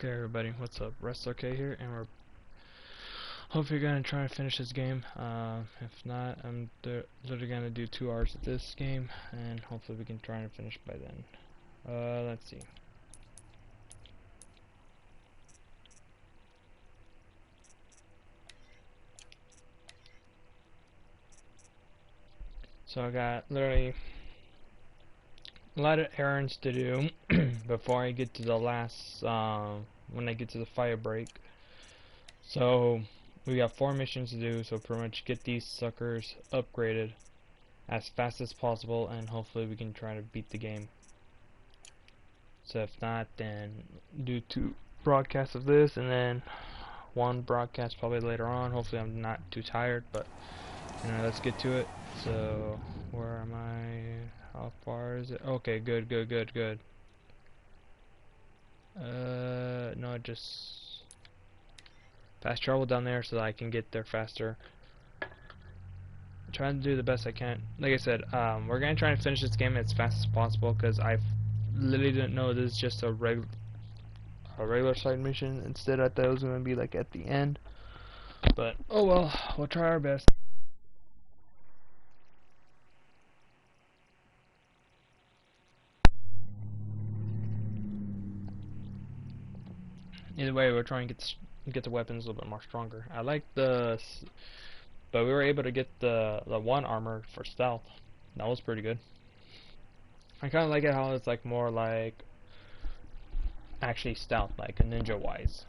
Okay, everybody, what's up? Rest okay here, and we're hopefully gonna try to finish this game. If not, I'm literally gonna do 2 hours of this game, and hopefully we can try and finish by then. Let's see. So I got literally a lot of errands to do before I get to the last, when I get to the fire break. So we got 4 missions to do, so pretty much get these suckers upgraded as fast as possible, and hopefully we can try to beat the game. So if not, then do 2 broadcasts of this, and then 1 broadcast probably later on. Hopefully I'm not too tired, but you know, let's get to it. So where am I? How far is it? Okay, good. No, just fast travel down there so that I can get there faster. I'm trying to do the best I can. Like I said, we're gonna try and finish this game as fast as possible because I literally didn't know this is just a regular side mission. Instead, I thought it was gonna be like at the end. But oh well, we'll try our best. Either way, we're trying to get the weapons a little bit more stronger. I like but we were able to get the 1 armor for stealth. That was pretty good. I kind of like it how it's like more like actually stealth, like a ninja wise,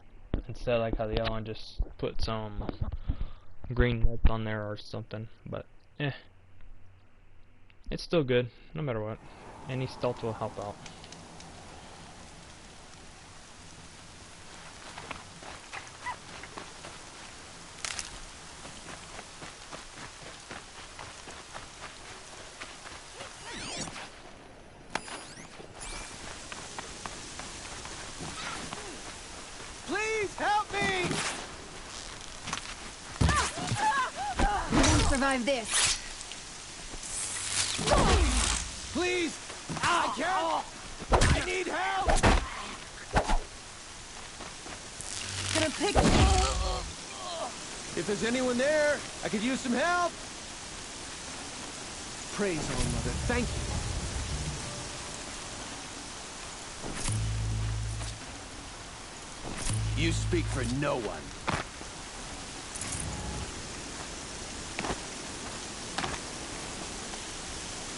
instead of like how the other one just put some green nuts on there or something. But it's still good no matter what. Any stealth will help out. Please help me! We won't survive this. Please! I can't! I need help! Gonna pick. If there's anyone there, I could use some help! Praise All Mother, thank you. You speak for no one.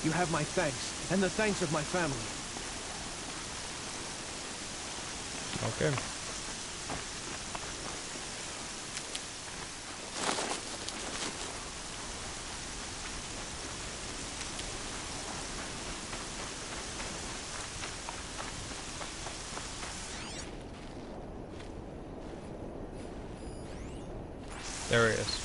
You have my thanks, and the thanks of my family. Okay. There he is.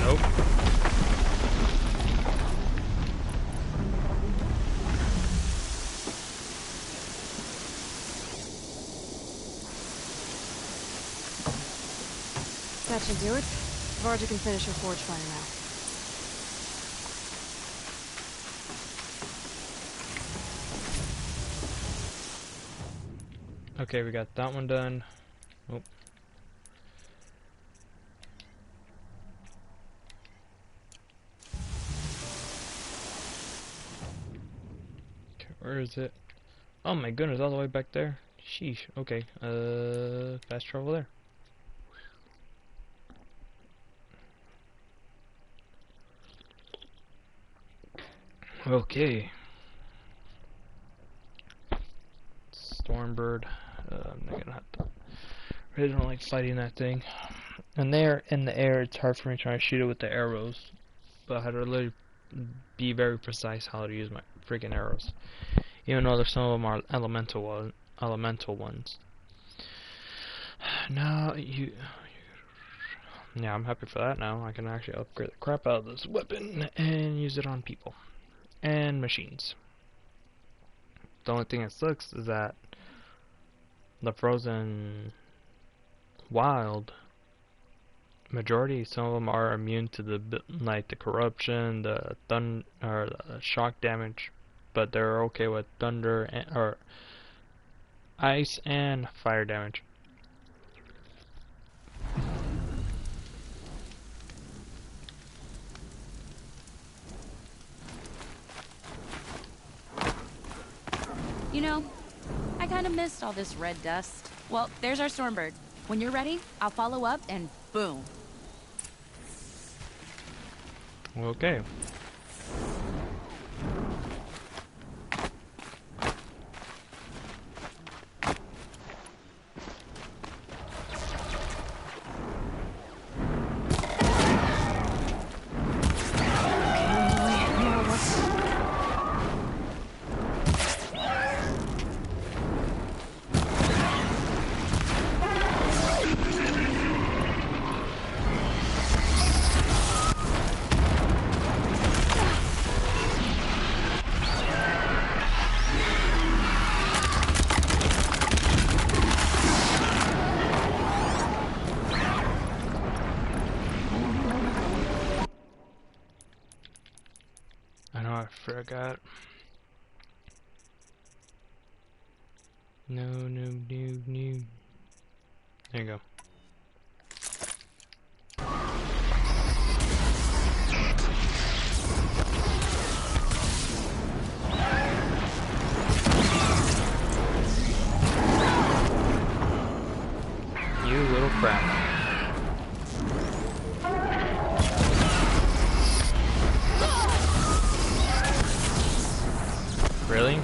Nope. That should do it. Varja can finish her forge fire now. Okay, we got that one done. Oh. Okay, where is it? Oh my goodness, all the way back there. Sheesh. Okay. Fast travel there. Okay. Stormbird. I'm not gonna have to really don't like fighting that thing. And there in the air, it's hard for me trying to shoot it with the arrows. But I had to really be very precise how to use my freaking arrows. Even though there's some of them are elemental ones. Now you. Yeah, I'm happy for that now. I can actually upgrade the crap out of this weapon and use it on people and machines. The only thing that sucks is that the frozen wild majority, some of them are immune to the like the corruption, the or the shock damage, but they're okay with thunder or ice and fire damage. You know, I kind of missed all this red dust. Well, there's our Stormbird. When you're ready, I'll follow up and boom. Okay. I know I forgot. No. There you go. You little crap. Really?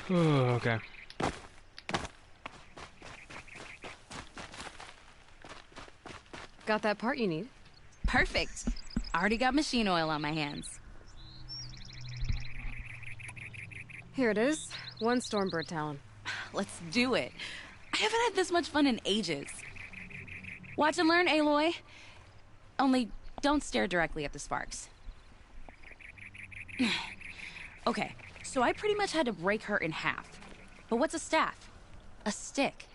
Okay. Got that part you need? Perfect. Already got machine oil on my hands. Here it is. One Stormbird talon. Let's do it. I haven't had this much fun in ages. Watch and learn, Aloy. Only don't stare directly at the sparks. Okay, so I pretty much had to break her in half. But what's a staff? A stick.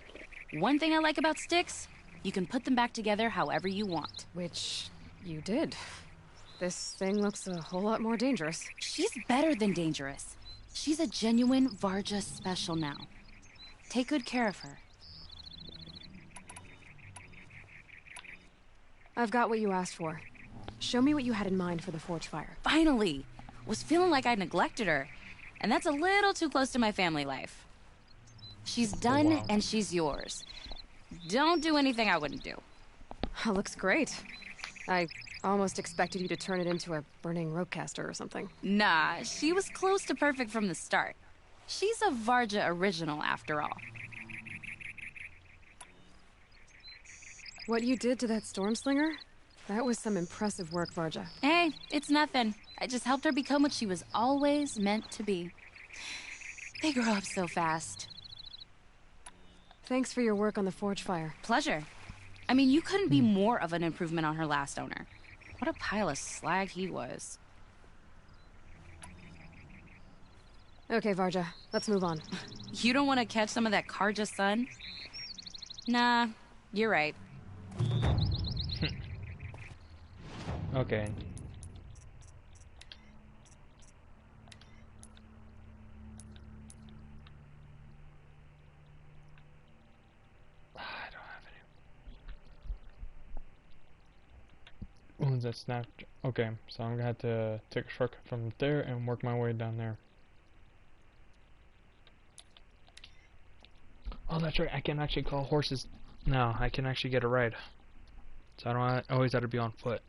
One thing I like about sticks, you can put them back together however you want. Which you did. This thing looks a whole lot more dangerous. She's better than dangerous. She's a genuine Varja special now. Take good care of her. I've got what you asked for. Show me what you had in mind for the forge fire. Finally! Was feeling like I neglected her. And that's a little too close to my family life. She's done, wow. and she's yours. Don't do anything I wouldn't do. Looks great. I almost expected you to turn it into a burning ropecaster or something. Nah, she was close to perfect from the start. She's a Varja original, after all. What you did to that Stormslinger? That was some impressive work, Varja. Hey, it's nothing. I just helped her become what she was always meant to be. They grow up so fast. Thanks for your work on the forge fire. Pleasure. I mean, you couldn't be more of an improvement on her last owner. What a pile of slag he was. Okay, Varja, let's move on. You don't want to catch some of that Karja sun? Nah, you're right. Okay. I don't have any. Oh, that snapped. Okay, so I'm gonna have to take a shortcut from there and work my way down there. Oh, that's right. I can actually call horses. No, I can actually get a ride. So I don't always have to be on foot.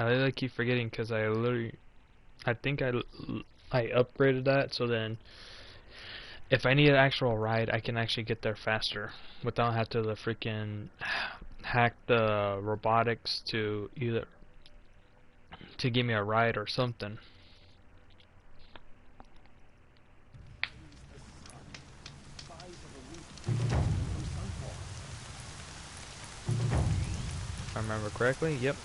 I literally keep forgetting because I think I upgraded that, so then if I need an actual ride, I can actually get there faster without having to freaking hack the robotics to either to give me a ride or something. If I remember correctly, yep.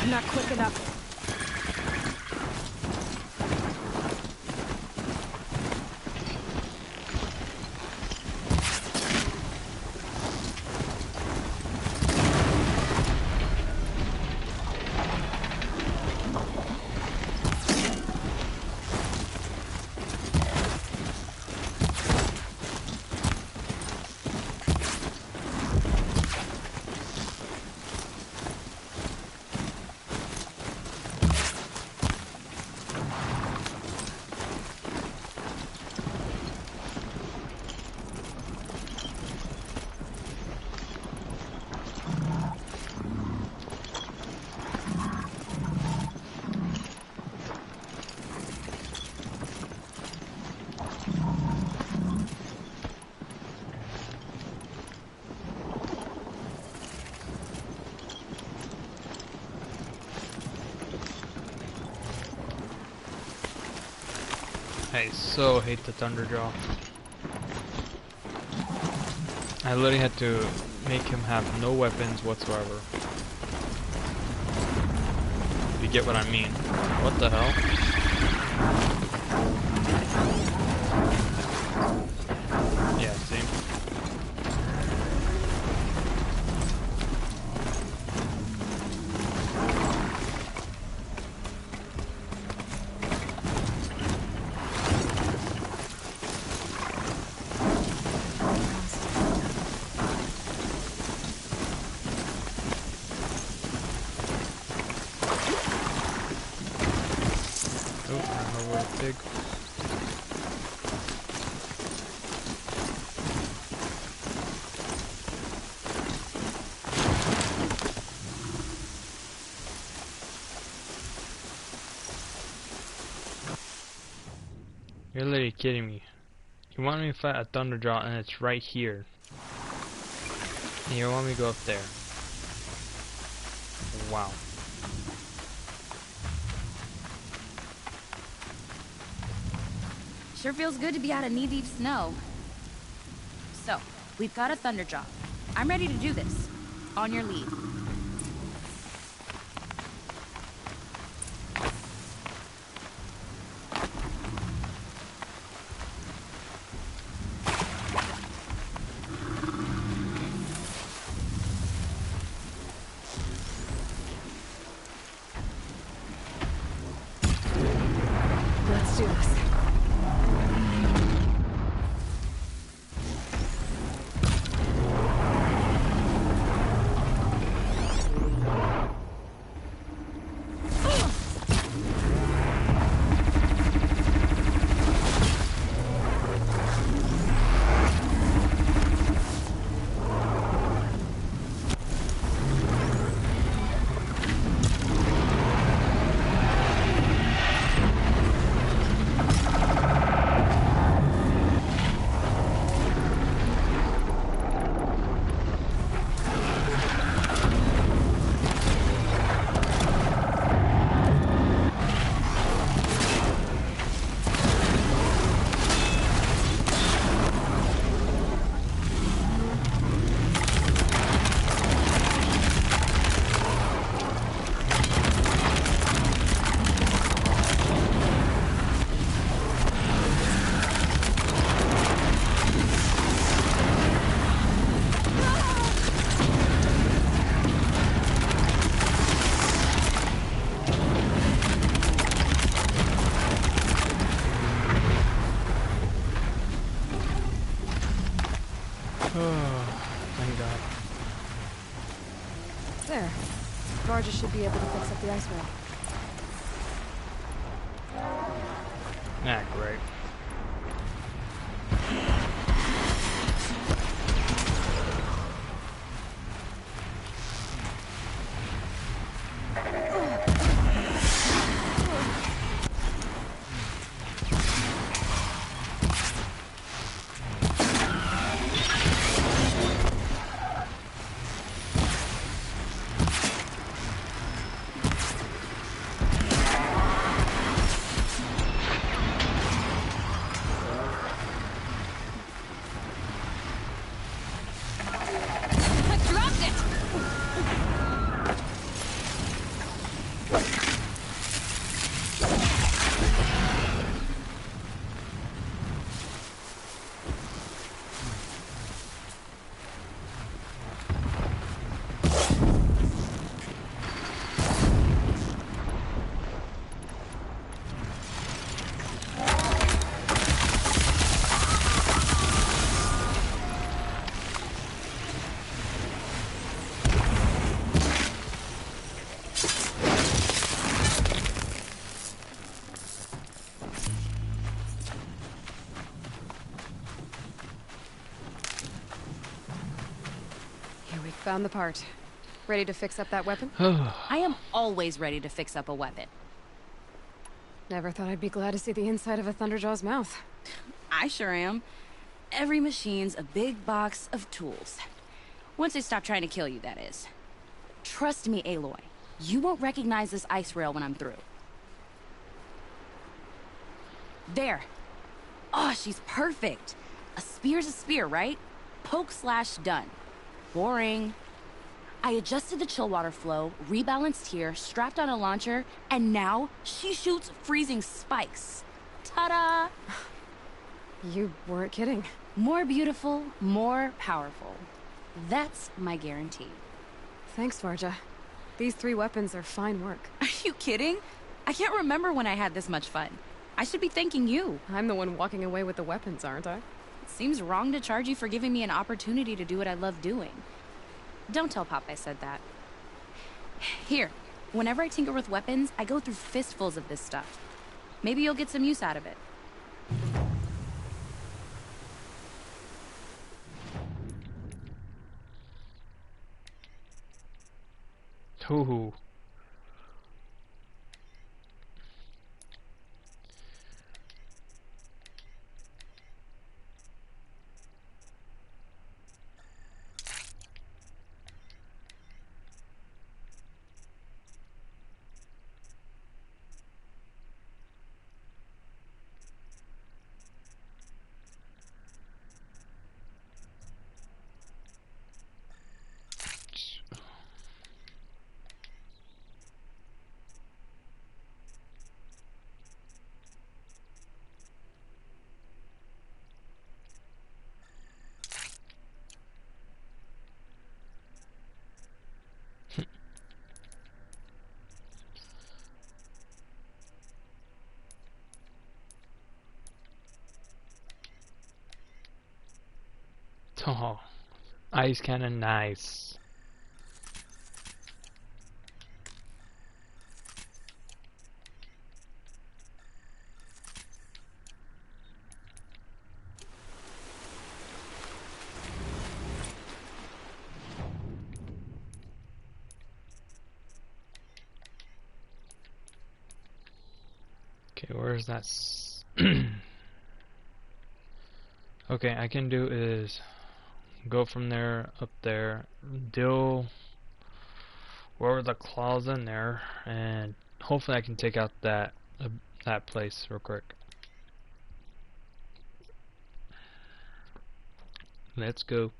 I'm not quick enough. I so hate the Thunderjaw. I literally had to make him have no weapons whatsoever. If you get what I mean. What the hell? Yeah, see? Oh, ran over a pig. You're literally kidding me. You want me to fight a Thunderjaw and it's right here. And you want me to go up there. Wow. Sure feels good to be out of knee-deep snow. So, we've got a Thunderjaw. I'm ready to do this. On your lead. Let's do this. Oh, thank God. There. Varja should be able to fix up the ice rail. Ah, great. I dropped it! Here, we found the part. Ready to fix up that weapon? I am always ready to fix up a weapon. Never thought I'd be glad to see the inside of a Thunderjaw's mouth. I sure am. Every machine's a big box of tools. Once they stop trying to kill you, that is. Trust me, Aloy. You won't recognize this ice rail when I'm through. There. Oh, she's perfect. A spear's a spear, right? Poke slash done. Boring. I adjusted the chill water flow, rebalanced here, strapped on a launcher, and now she shoots freezing spikes. Ta-da! You weren't kidding. More beautiful, more powerful. That's my guarantee. Thanks, Varja. These 3 weapons are fine work. Are you kidding? I can't remember when I had this much fun. I should be thanking you. I'm the one walking away with the weapons, aren't I? It seems wrong to charge you for giving me an opportunity to do what I love doing. Don't tell Pop I said that. Here, whenever I tinker with weapons, I go through fistfuls of this stuff. Maybe you'll get some use out of it. Ooh. Oh, ice cannon, nice. Okay, where's that? Okay, I can do is go from there up there, deal wherever the claw's in there, and hopefully I can take out that place real quick. Let's go.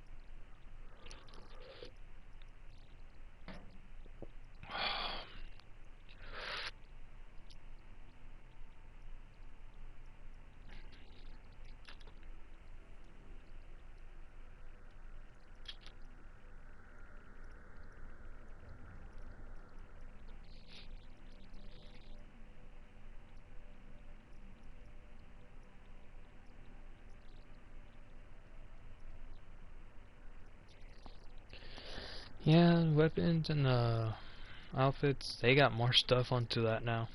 Yeah, weapons and outfits, they got more stuff onto that now.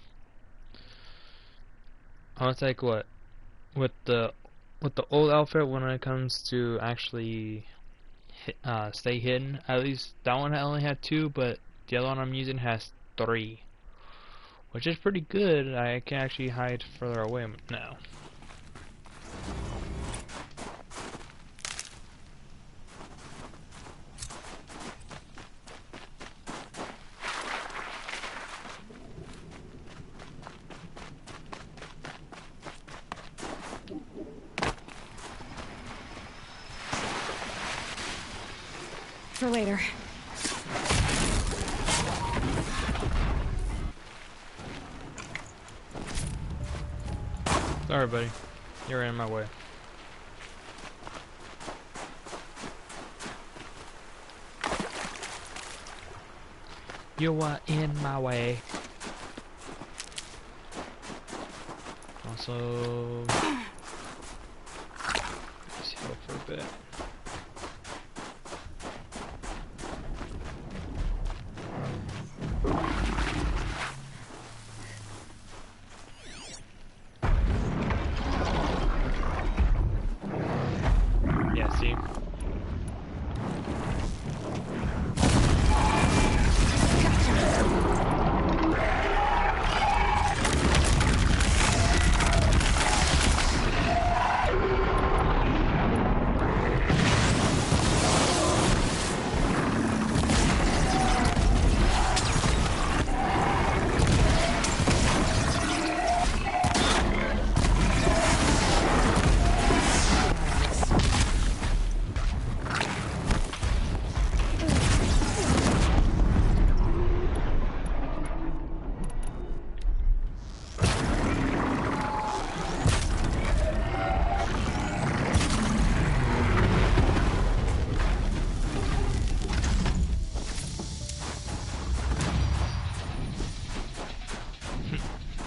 I was like, what? With the old outfit, when it comes to actually stay hidden, at least that one only had 2, but the other one I'm using has 3, which is pretty good. I can actually hide further away now. For later. Sorry, buddy. You're in my way. You are in my way. Also, let's heal for a bit. Yeah, see?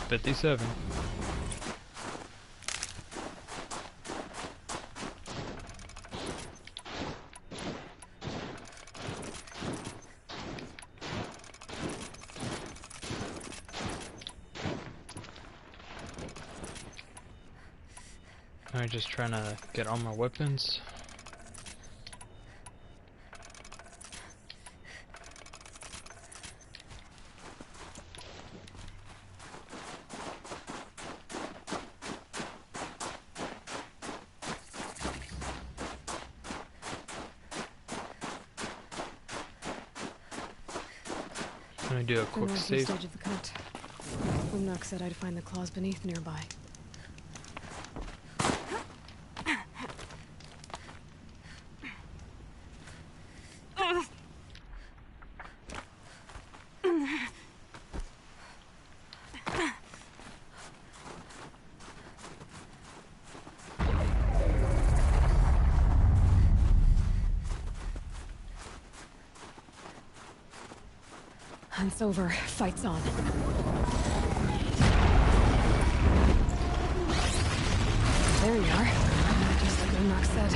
$57. I'm just trying to get all my weapons. I'm gonna do a The quick northeast save. edge of the cut. Umnak said I'd find the claws beneath nearby. Hunt's over. Fight's on. There you are. Just like Umnak said.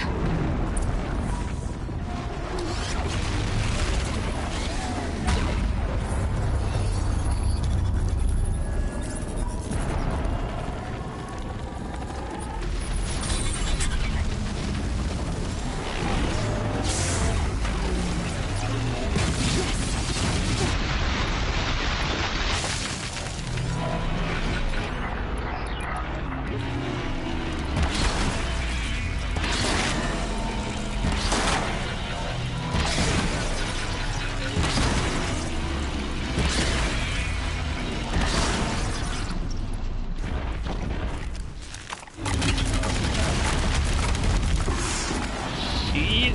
Shit.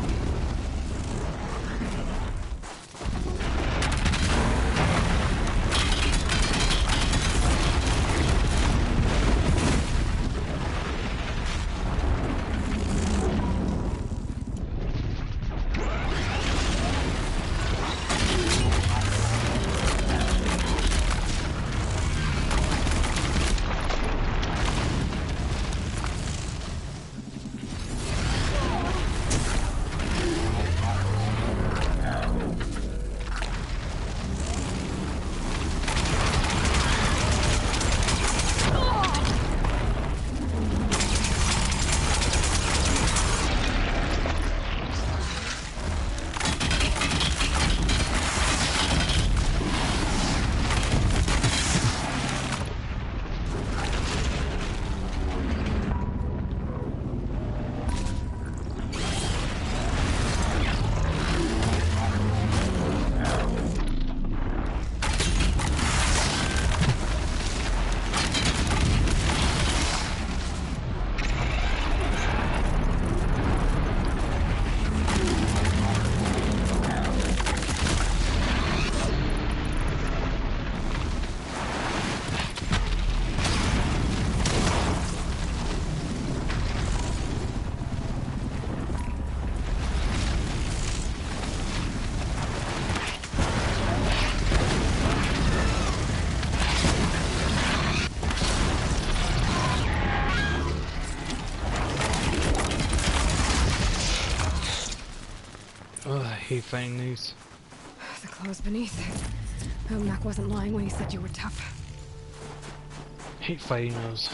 Oh, I hate fighting these. The claws beneath. Umnak wasn't lying when he said you were tough. Hate fighting those.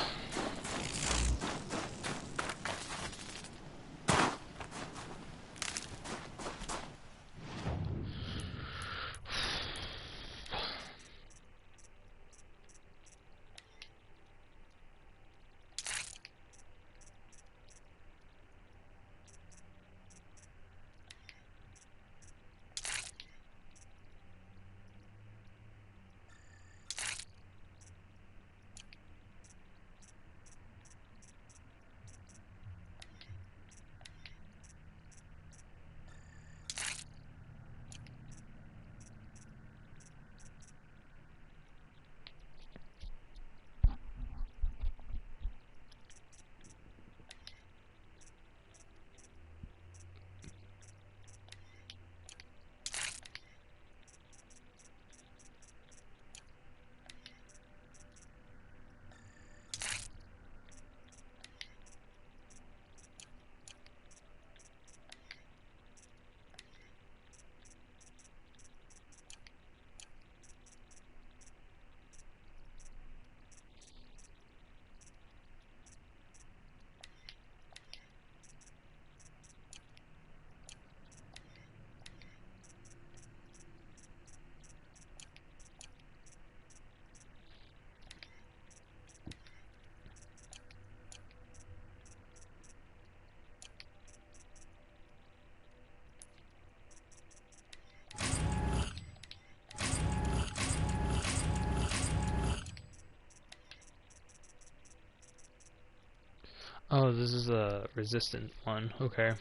Oh, this is a resistant one. Okay.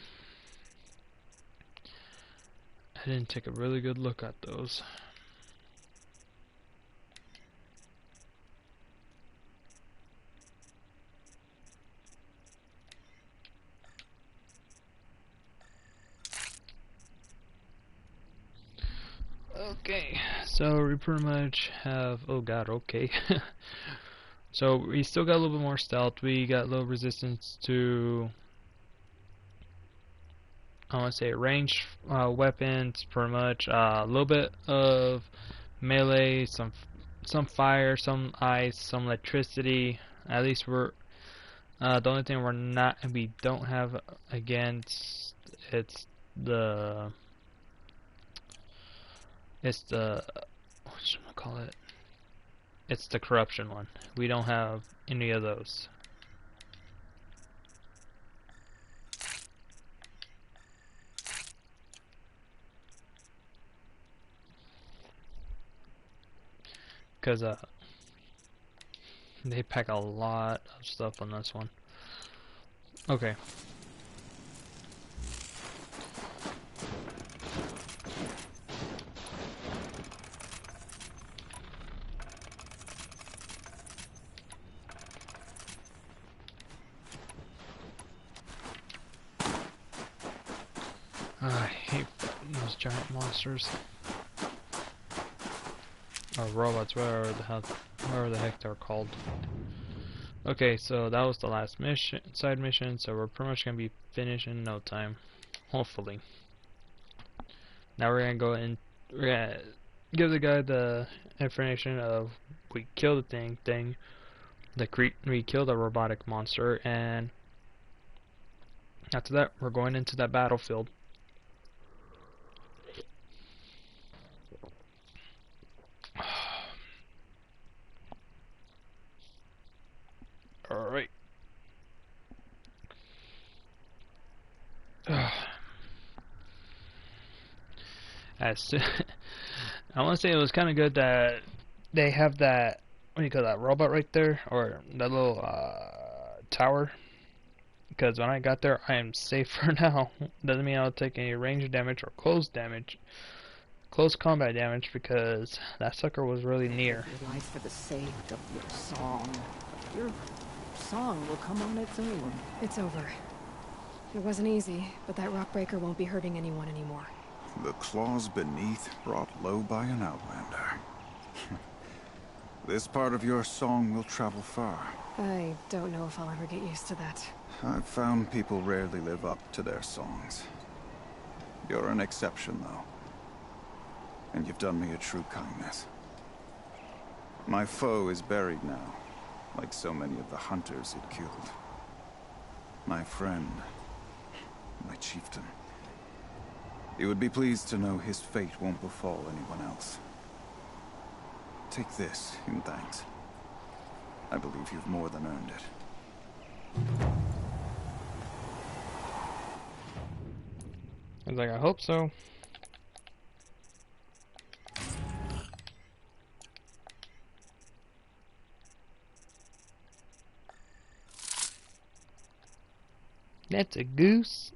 I didn't take a really good look at those. Okay, so we pretty much have, oh god, okay. So we still got a little bit more stealth. We got low resistance to, I want to say, range weapons, pretty much. A little bit of melee, some fire, some ice, some electricity. At least we're the only thing we don't have against the it's the what should I call it? It's the corruption one. We don't have any of those. Because they pack a lot of stuff on this one. Okay. I hate fighting those giant monsters. Or robots, whatever the heck they're called. Okay, so that was the last mission, side mission, so we're pretty much gonna be finished in no time. Hopefully. Now we're gonna go and we're gonna give the guy the information of we killed the we killed a robotic monster, and after that we're going into that battlefield. Alright. As I want to say it was kind of good that they have that, what do you call that, robot right there, or that little tower, because when I got there I am safe for now. Doesn't mean I'll take any range damage or close combat damage, because that sucker was really near. Your life for the sake of your song. Your song will come on its own. It's over. It wasn't easy, but that rock breaker won't be hurting anyone anymore. The claws beneath brought low by an outlander. This part of your song will travel far. I don't know if I'll ever get used to that. I've found people rarely live up to their songs. You're an exception, though. And you've done me a true kindness. My foe is buried now, like so many of the hunters it killed. My friend, my chieftain. You would be pleased to know his fate won't befall anyone else. Take this in thanks. I believe you've more than earned it. I was like, I hope so. That's a goose.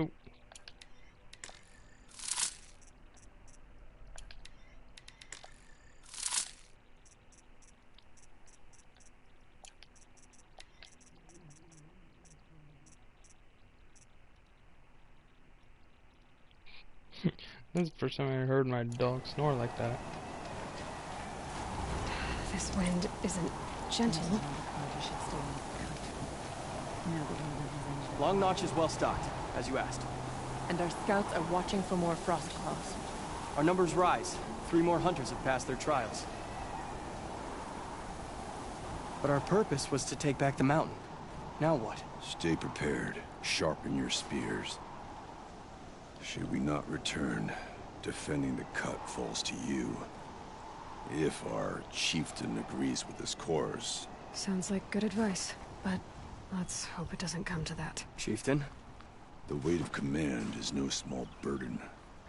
Oh. This is the first time I heard my dog snore like that. This wind isn't gentle. Long Notch is well stocked, as you asked. And our scouts are watching for more frost claws. Our numbers rise. 3 more hunters have passed their trials. But our purpose was to take back the mountain. Now what? Stay prepared. Sharpen your spears. Should we not return, defending the cut falls to you. If our chieftain agrees with this course. Sounds like good advice, but let's hope it doesn't come to that. Chieftain? The weight of command is no small burden.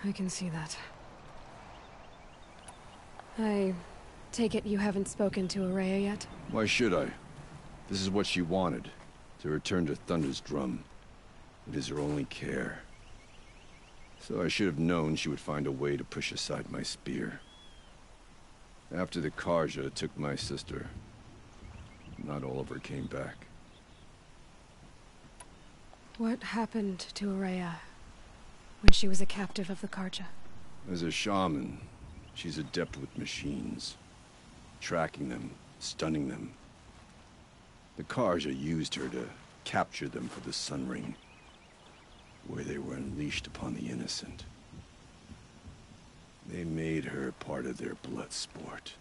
I can see that. I take it you haven't spoken to Araya yet? Why should I? This is what she wanted. To return to Thunder's drum. It is her only care. So I should have known she would find a way to push aside my spear. After the Karja took my sister, not all of her came back. What happened to Araya when she was a captive of the Karja? As a shaman, she's adept with machines. Tracking them, stunning them. The Karja used her to capture them for the Sun Ring, where they were unleashed upon the innocent. They made her part of their blood sport.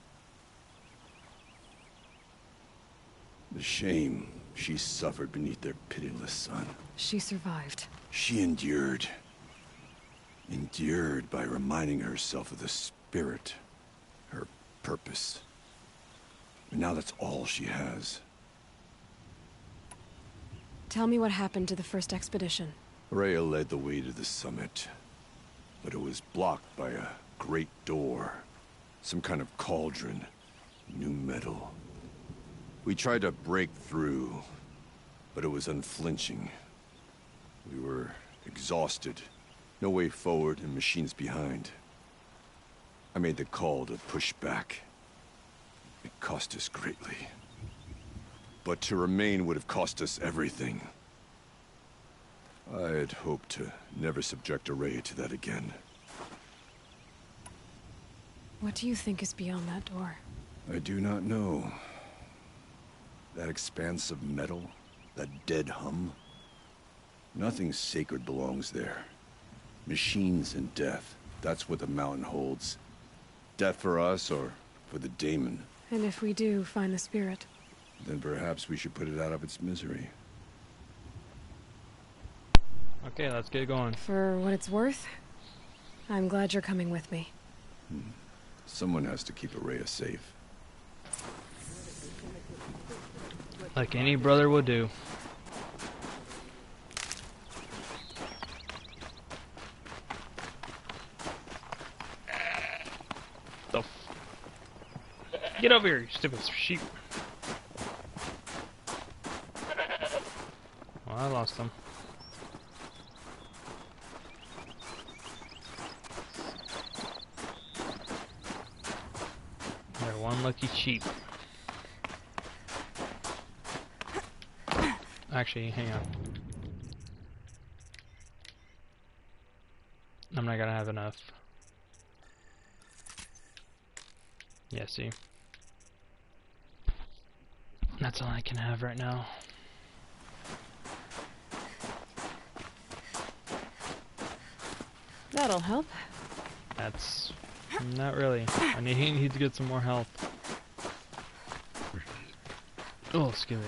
The shame she suffered beneath their pitiless sun. She survived. She endured. Endured by reminding herself of the spirit, her purpose. And now that's all she has. Tell me what happened to the first expedition. Rhea led the way to the summit, but it was blocked by a great door. Some kind of cauldron. New metal. We tried to break through, but it was unflinching. We were exhausted. No way forward and machines behind. I made the call to push back. It cost us greatly. But to remain would have cost us everything. I had hoped to never subject Araya to that again. What do you think is beyond that door? I do not know. That expanse of metal, that dead hum. Nothing sacred belongs there. Machines and death, that's what the mountain holds. Death for us or for the daemon. And if we do find the spirit? Then perhaps we should put it out of its misery. Okay, let's get going. For what it's worth, I'm glad you're coming with me. Someone has to keep Araya safe. Like any brother would do. The Get over here, you stupid sheep. Well, I lost them. They're one lucky sheep. Actually, hang on. I'm not gonna have enough. Yeah, see? That's all I can have right now. That'll help. That's... not really. I need to get some more health. Oh, excuse me.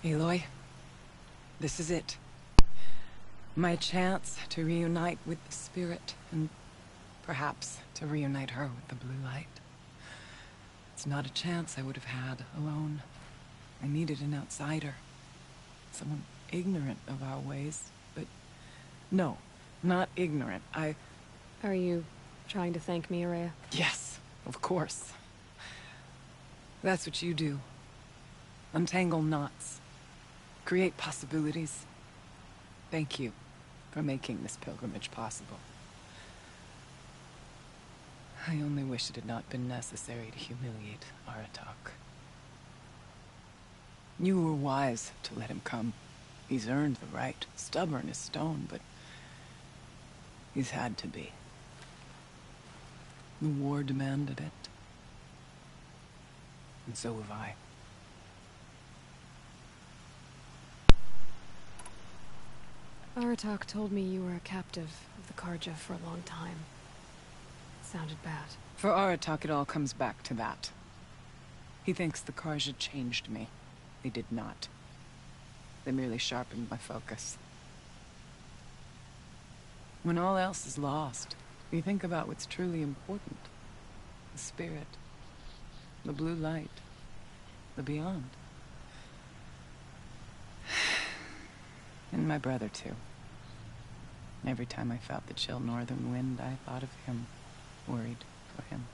Aloy, this is it. My chance to reunite with the spirit, and perhaps to reunite her with the blue light. It's not a chance I would have had alone. I needed an outsider. Someone ignorant of our ways, but no, not ignorant. Are you trying to thank me, Araya? Yes, of course. That's what you do. Untangle knots. Create possibilities. Thank you for making this pilgrimage possible. I only wish it had not been necessary to humiliate Aratak. You were wise to let him come. He's earned the right. Stubborn as stone, but he's had to be. The war demanded it. And so have I. Aratak told me you were a captive of the Karja for a long time. It sounded bad. For Aratak, it all comes back to that. He thinks the Karja changed me. They did not. They merely sharpened my focus. When all else is lost, you think about what's truly important. The spirit. The blue light. The beyond. And my brother, too. Every time I felt the chill northern wind, I thought of him. Worried for him.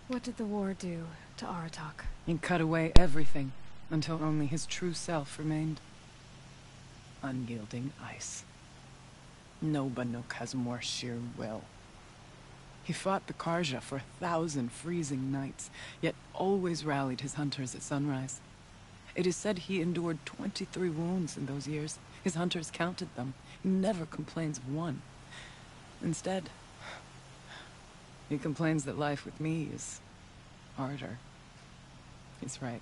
What did the war do to Aratak? He cut away everything, until only his true self remained. Unyielding ice. No Banuk has more sheer will. He fought the Karja for 1,000 freezing nights, yet always rallied his hunters at sunrise. It is said he endured 23 wounds in those years. His hunters counted them. He never complains of one. Instead, he complains that life with me is harder. He's right.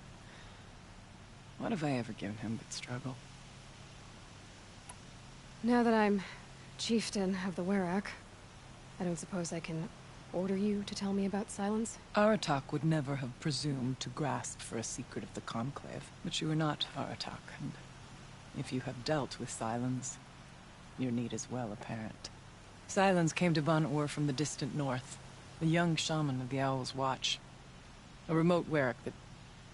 What have I ever given him but struggle? Now that I'm chieftain of the Werak, I don't suppose I can order you to tell me about Silence? Aratak would never have presumed to grasp for a secret of the Conclave. But you are not Aratak, and if you have dealt with Silence, your need is well apparent. Silence came to Ban-Ur from the distant north, a young shaman of the Owl's Watch. A remote Werak that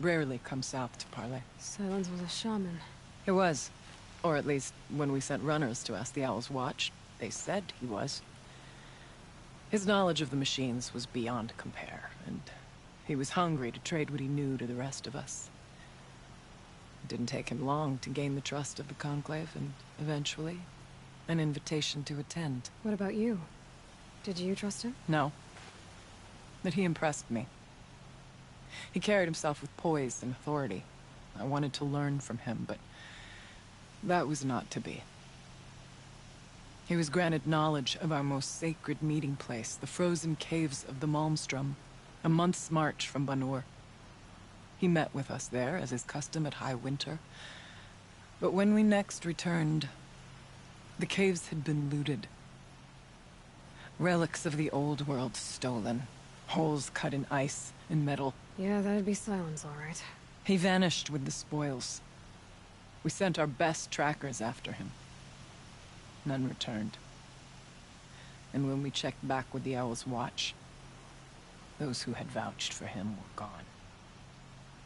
rarely comes south to parley. Silence was a shaman. He was. Or at least, when we sent runners to ask the Owl's Watch, they said he was. His knowledge of the machines was beyond compare, and he was hungry to trade what he knew to the rest of us. It didn't take him long to gain the trust of the Conclave, and eventually, an invitation to attend. What about you? Did you trust him? No. But he impressed me. He carried himself with poise and authority. I wanted to learn from him, but that was not to be. He was granted knowledge of our most sacred meeting place, the frozen caves of the Malmstrom, a month's march from Ban-Ur. He met with us there, as is custom at high winter. But when we next returned, the caves had been looted. Relics of the old world stolen. Holes cut in ice and metal. Yeah, that'd be Silence, all right. He vanished with the spoils. We sent our best trackers after him. None returned. And when we checked back with the Owl's Watch, those who had vouched for him were gone.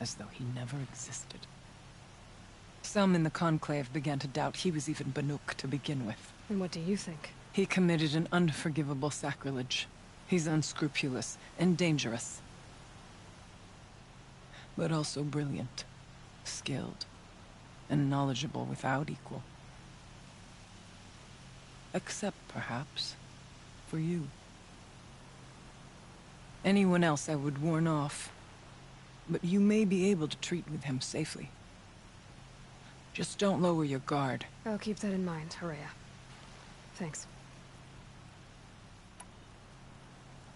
As though he never existed. Some in the Conclave began to doubt he was even Banuk to begin with. And what do you think? He committed an unforgivable sacrilege. He's unscrupulous and dangerous. But also brilliant, skilled, and knowledgeable without equal. Except, perhaps, for you. Anyone else I would warn off, but you may be able to treat with him safely. Just don't lower your guard. I'll keep that in mind, Horea. Thanks.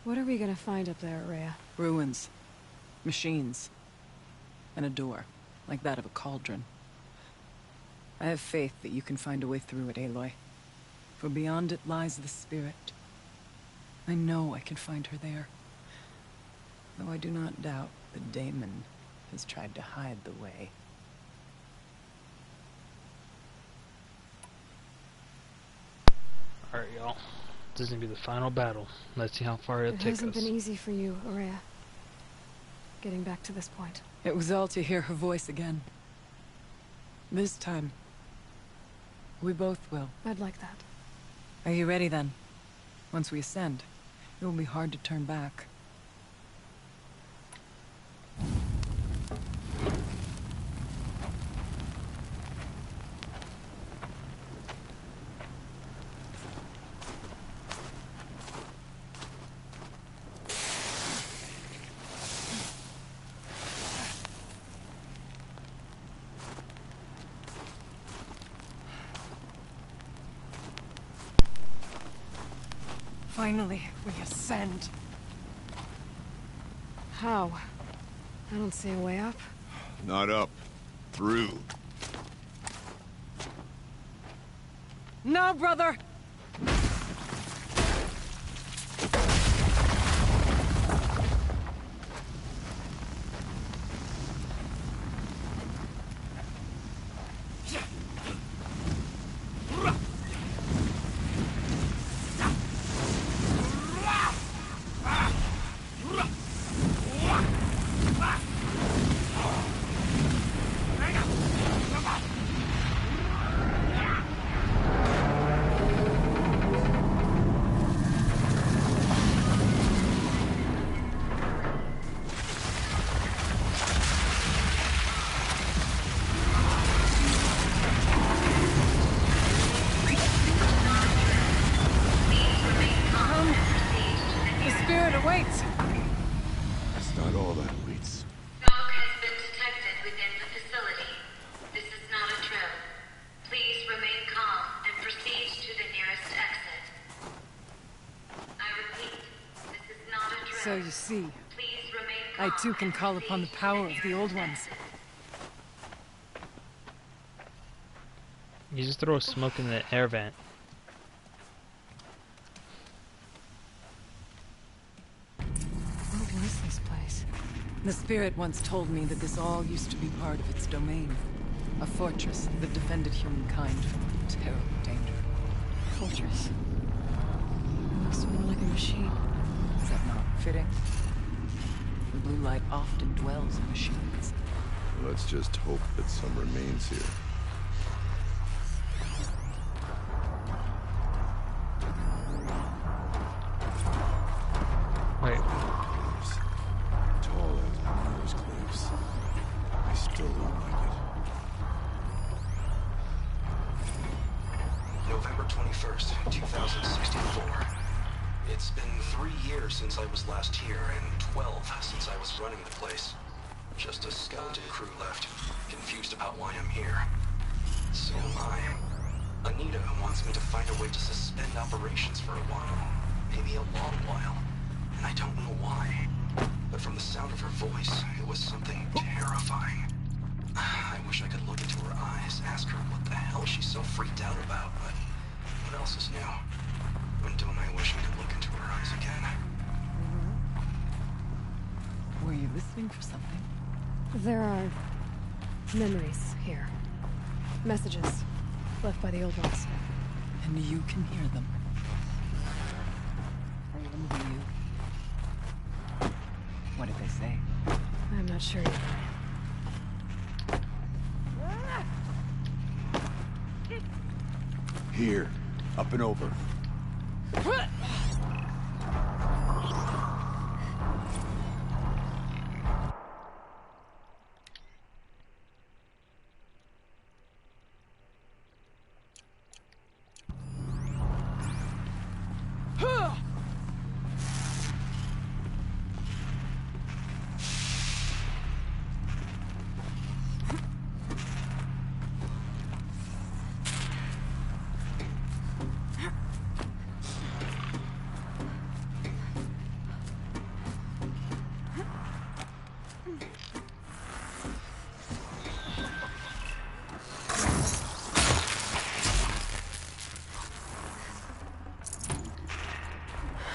What are we gonna find up there, Horea? Ruins, machines, and a door, like that of a cauldron. I have faith that you can find a way through it, Aloy. For beyond it lies the spirit. I know I can find her there. Though I do not doubt that Daemon has tried to hide the way. Alright, y'all. This is gonna be the final battle. Let's see how far it'll It take hasn't us. been easy for you, Horea. Getting back to this point. It was all to hear her voice again. This time, we both will. I'd like that. Are you ready then? Once we ascend, it will be hard to turn back. Finally, we ascend. How? I don't see a way up. Not up. Through. No, brother! Awaits. It's not all that waits. Smoke has been detected within the facility. This is not a drill. Please remain calm and proceed to the nearest exit. I repeat, this is not a drill. So you see, Please remain I calm too can and call upon the proceed to power of the nearest old ones. exit. You just throw smoke in the air vent. What was this place? The spirit once told me that this all used to be part of its domain. A fortress that defended humankind from terrible danger. Fortress. It looks more like a machine. Is that not fitting? The blue light often dwells in machines. Let's just hope that some remains here. Wait. Tall as one of those cliffs. I still don't like it. November 21st, 2064. It's been 3 years since I was last here, and 12 since I was running the place. Just a skeleton crew left, confused about why I'm here. So am I. Anita wants me to find a way to suspend operations for a while. Maybe a long while. And I don't know why. But from the sound of her voice, it was something terrifying. I wish I could look into her eyes, ask her what the hell she's so freaked out about, but what else is new? When don't I wish I could look into her eyes again? Were you listening for something? There are memories here. Messages left by the old ones. And you can hear them. Only you. What did they say? I'm not sure yet. Here, up and over.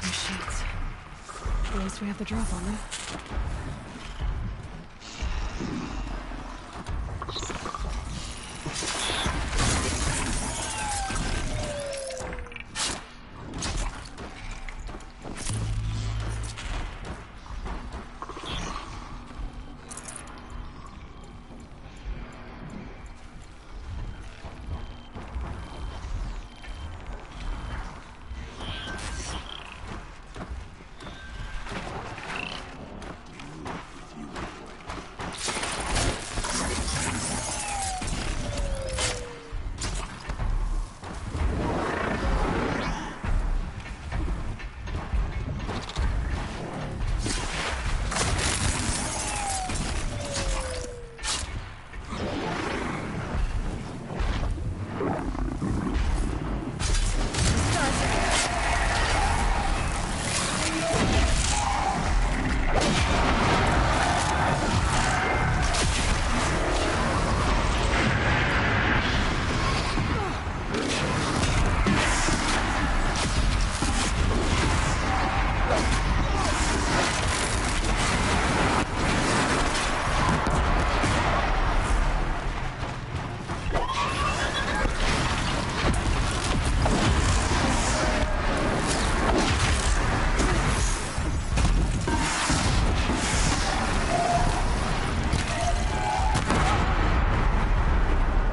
Machines. At least we have the drop on them.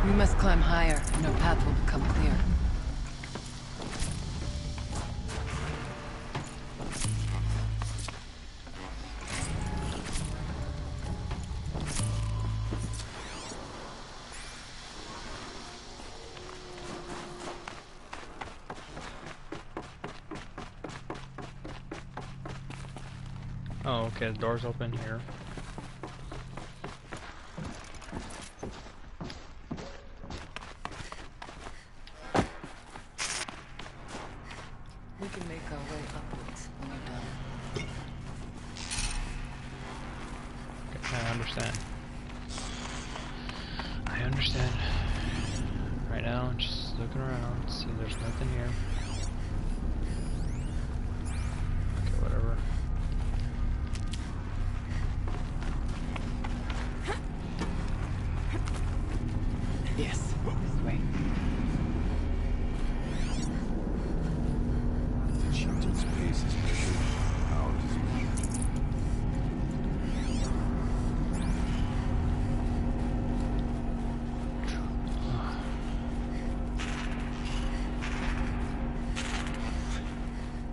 We must climb higher, and our path will become clear. Oh, okay, the door's open here. We can make our way upwards when you're done. Okay, I understand. I understand. Right now, I'm just looking around, see there's nothing here. Okay, whatever. Yes, this way. The chieftain's pace is measured. Ours is measured.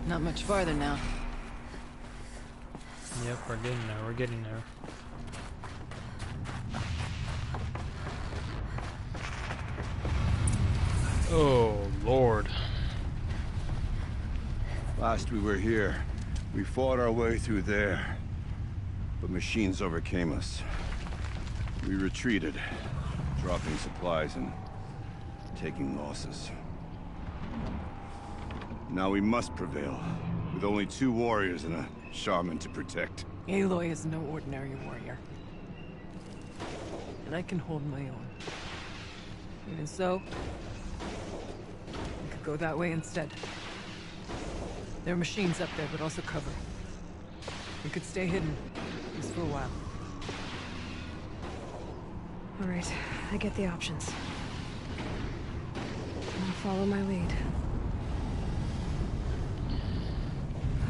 Not much farther now. Yep, we're getting there, we're getting there. Oh, Lord. Last we were here, we fought our way through there. But machines overcame us. We retreated, dropping supplies and taking losses. Now we must prevail, with only 2 warriors and a shaman to protect. Aloy is no ordinary warrior. And I can hold my own. Even so, we could go that way instead. There are machines up there, but also cover. We could stay hidden, just for a while. All right, I get the options. I'll follow my lead.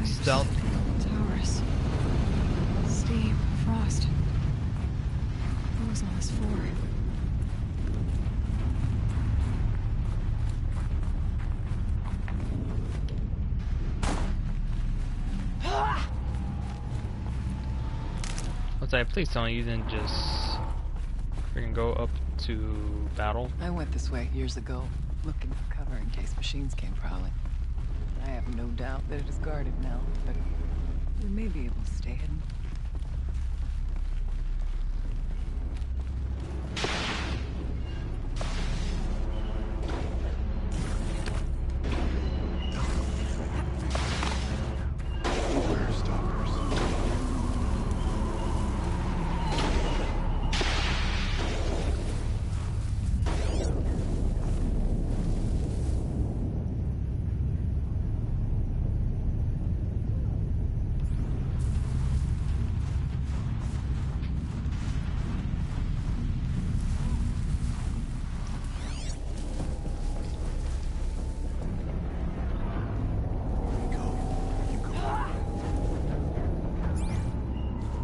Stealth. Towers. Steam. Frost. What was all this for? What's that? Please tell me you didn't just freaking go up to battle. I went this way years ago, looking for cover in case machines came prowling. I have no doubt that it is guarded now, but we may be able to stay hidden.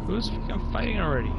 Who's freaking fighting already?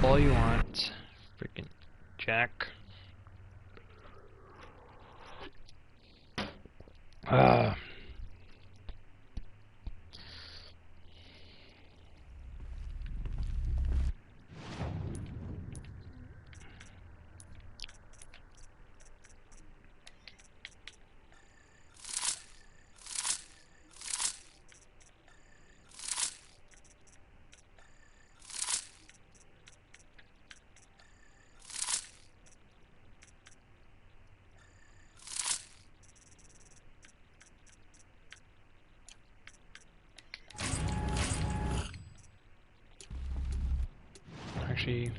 all you want. Freaking Jack. Ah. Actually,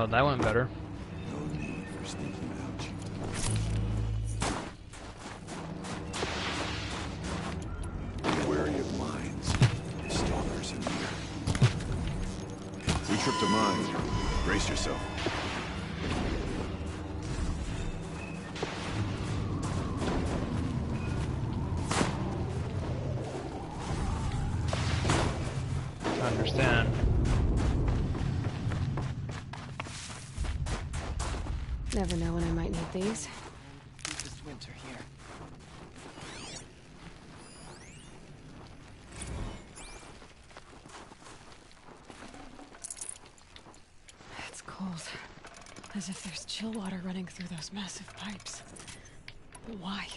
well, that went better. No need for sneaking out, Chieftain. Be wary of mines. Stalkers in here. We tripped a mine. Brace yourself. I understand. Never know when I might need these. Deepest winter here. It's cold. As if there's chill water running through those massive pipes. But why?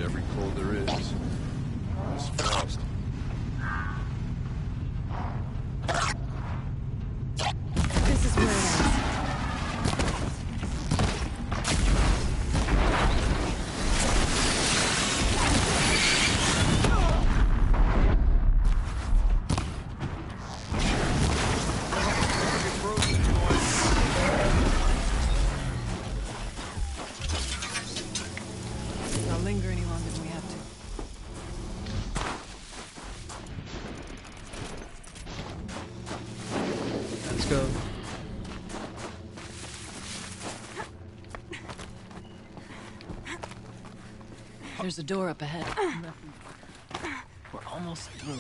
every cold there is. It's frost. This is where it ends. Not linger any longer than we have to. Let's go. There's a door up ahead. We're almost through.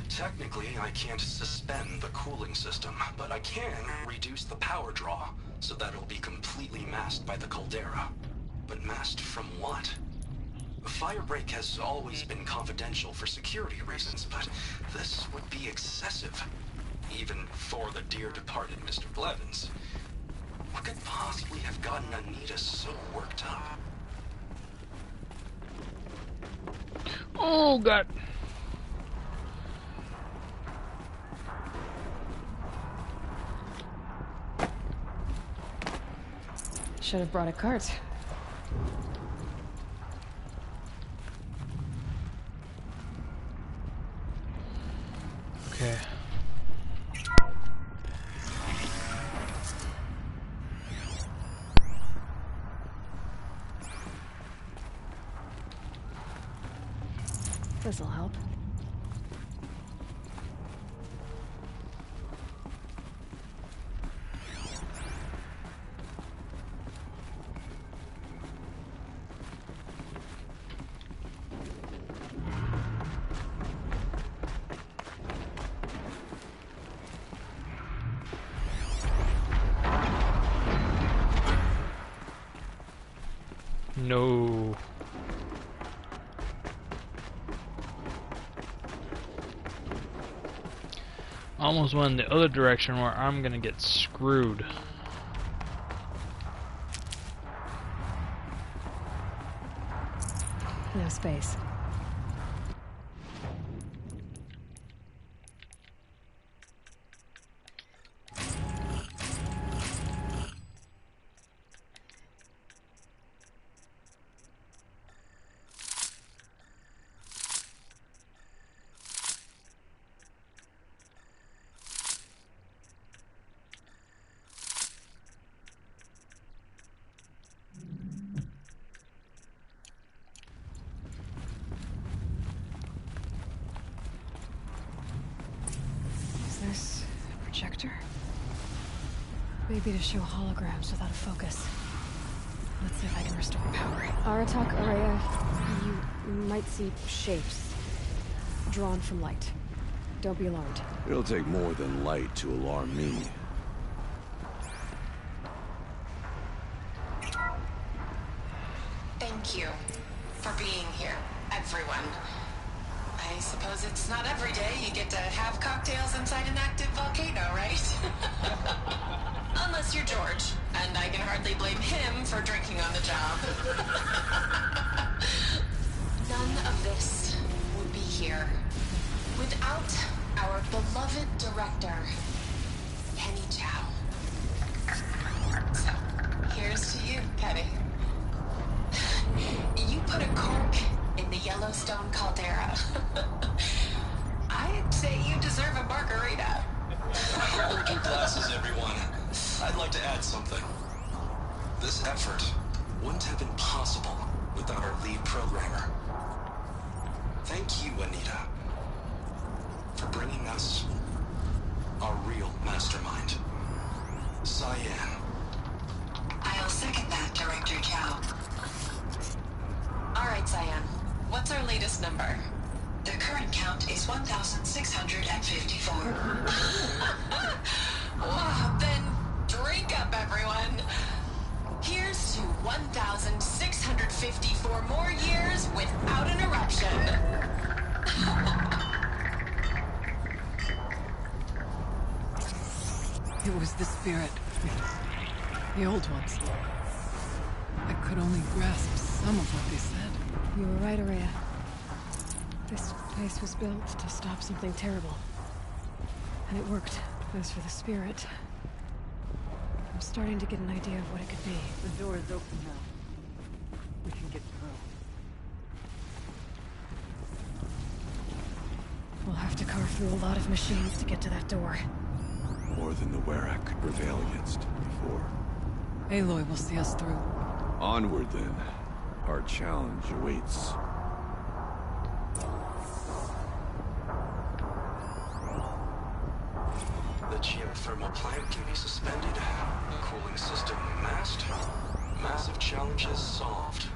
Technically, I can't suspend the cooling system, but I can reduce the power draw so that it'll be completely masked by the caldera. But masked from what? Firebreak has always been confidential for security reasons, but this would be excessive. Even for the dear departed Mr. Blevins. What could possibly have gotten Anita so worked up? Oh god. Should have brought a cart. Okay. This'll help. No. Almost went the other direction where I'm gonna get screwed. No space. Is this a projector? Maybe to show holograms without a focus. Let's see if I can restore power. Aratak, Araya, you might see shapes drawn from light. Don't be alarmed. It'll take more than light to alarm me. Thank you for being here, everyone. I suppose it's not every day you get to have cocktails inside an active volcano, right? Unless you're George, and I can hardly blame him for drinking on the job. None of this would be here without our beloved director, Penny Chow. So, here's to you, Penny. You put a cork in the Yellowstone caldera. I'd say you deserve a margarita. Hold your glasses, everyone. I'd like to add something. This effort wouldn't have been possible without our lead programmer. Thank you, Anita, for bringing us our real mastermind, Cyan. I'll second that, Director Chow. All right, Cyan. What's our latest number? The current count is 1,654. Wow, then drink up, everyone. Here's to 1,654 more years without an eruption. was the spirit. The old ones. I could only grasp some of what they said. You were right, Araya. This place was built to stop something terrible. And it worked. As for the spirit, I'm starting to get an idea of what it could be. The door is open now. We can get through. We'll have to carve through a lot of machines to get to that door. More than the Werak could prevail against before. Aloy will see us through. Onward, then. Our challenge awaits. The geothermal plant can be suspended. Cooling system masked. Massive challenges solved.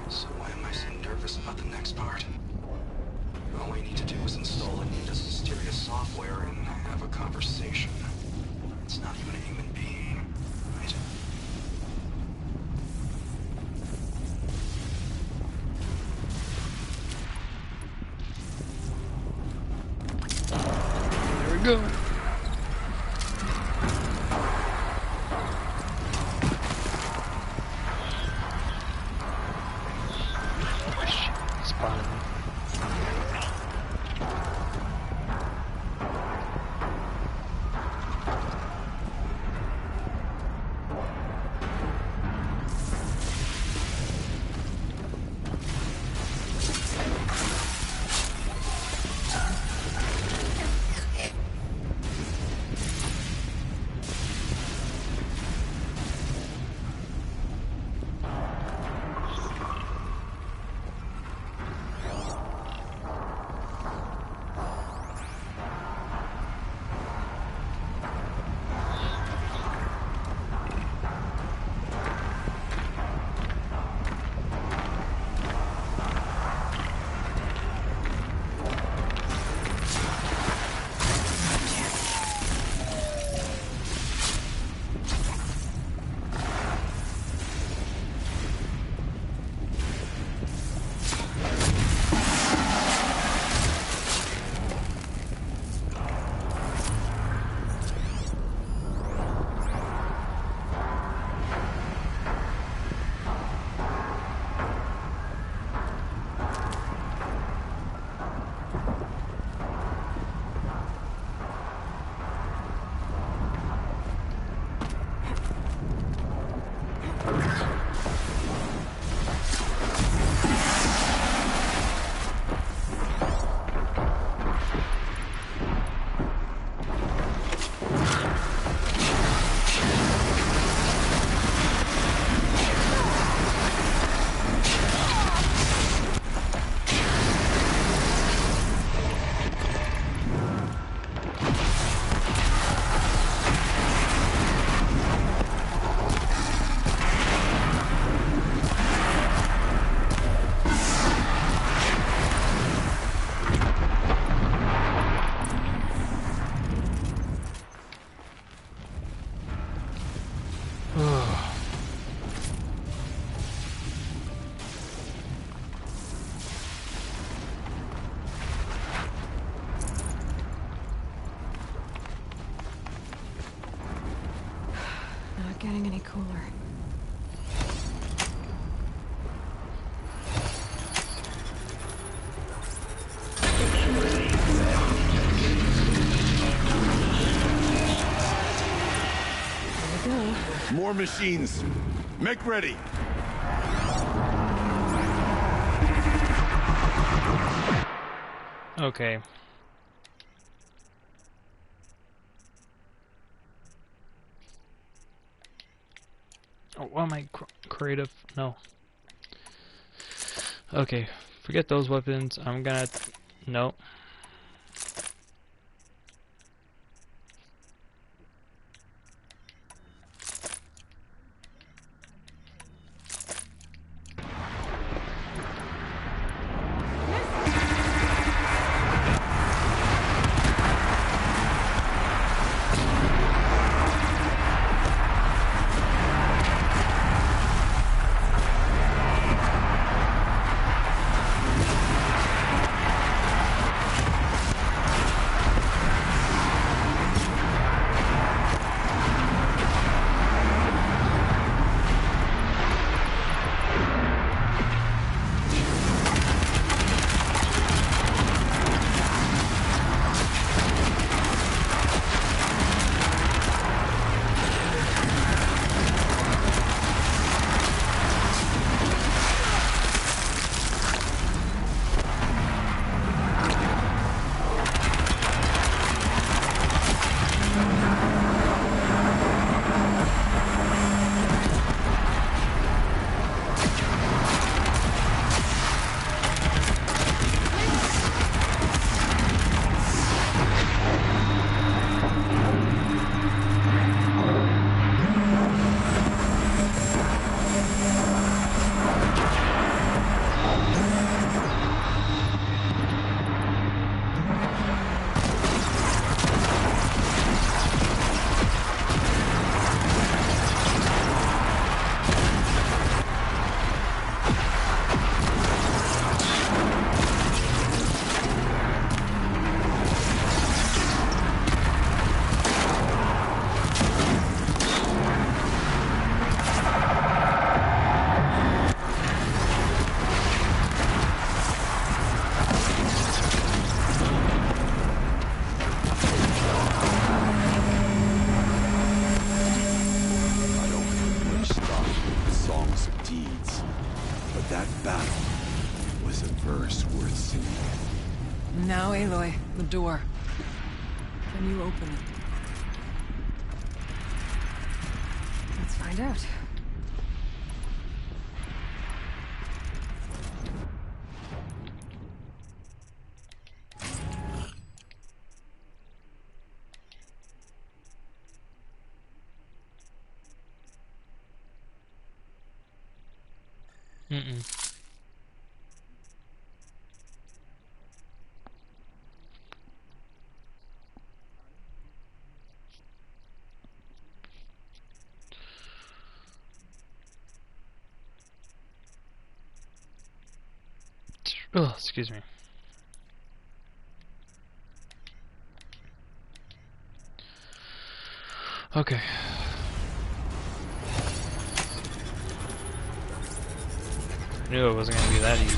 So why am I so nervous about the next part? All I need to do is install Anita's mysterious software and have a conversation. It's not even a human being, right? There we go. Spotted me. Not getting any cooler. There we go. More machines. Make ready. Okay. Oh, what am I creative? No. Okay, forget those weapons. I'm gonna... No. verse worth seeing. Now, Aloy, the door. Can you open it? Let's find out. Mm-mm. Oh, excuse me. Okay. Knew it wasn't gonna be that easy.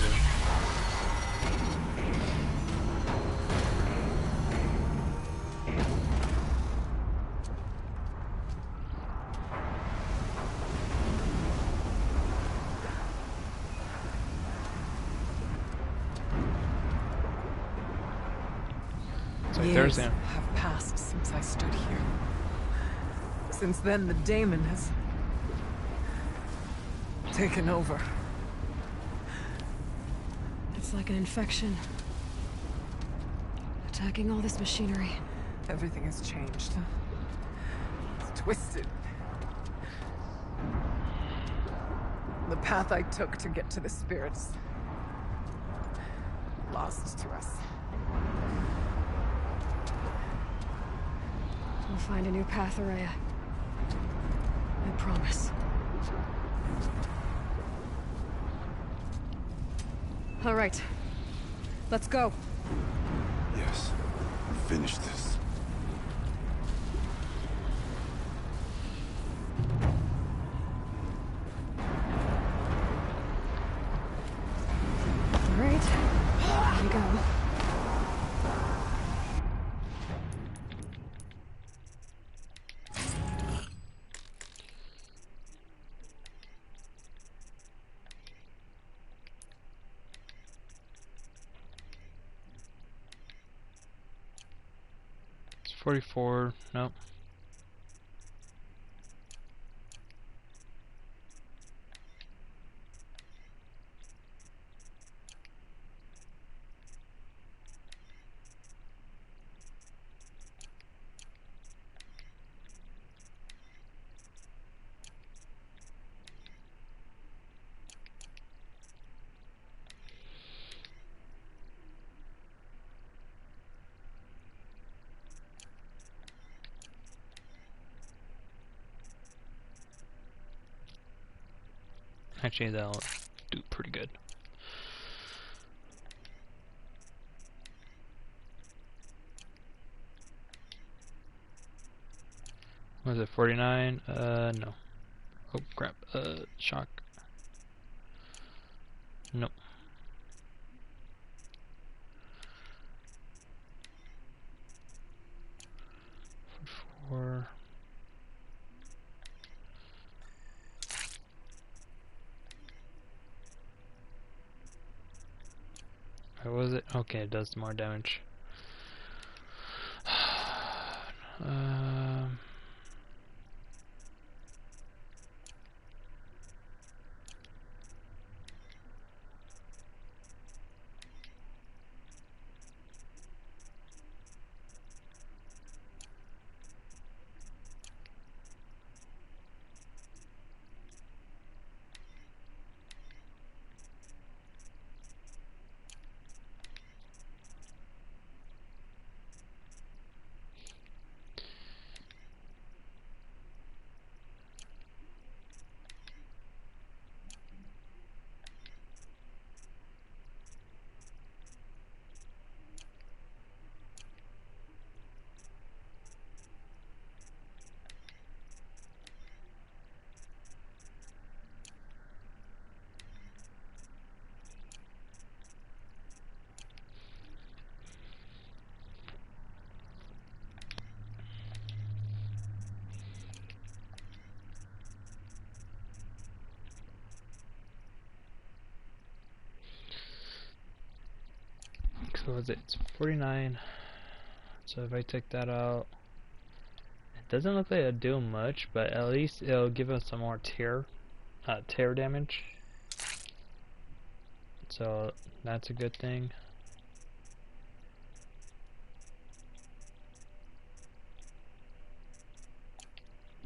It's like Years Thursday. have passed since I stood here. Since then, the daemon has taken over. It's like an infection. Attacking all this machinery. Everything has changed. It's twisted. The path I took to get to the spirits, lost to us. We'll find a new path, Araya. I promise. All right. Let's go. Yes. Finish this. All right. Here we go. It's 44. Nope. Actually, that'll do pretty good. Was it 49? No. Oh, crap. Shock. Nope. 44. What was it? Okay, it does more damage. um, So was it? It's 49. So if I take that out, it doesn't look like it'll do much, but at least it'll give us some more tear damage. So that's a good thing.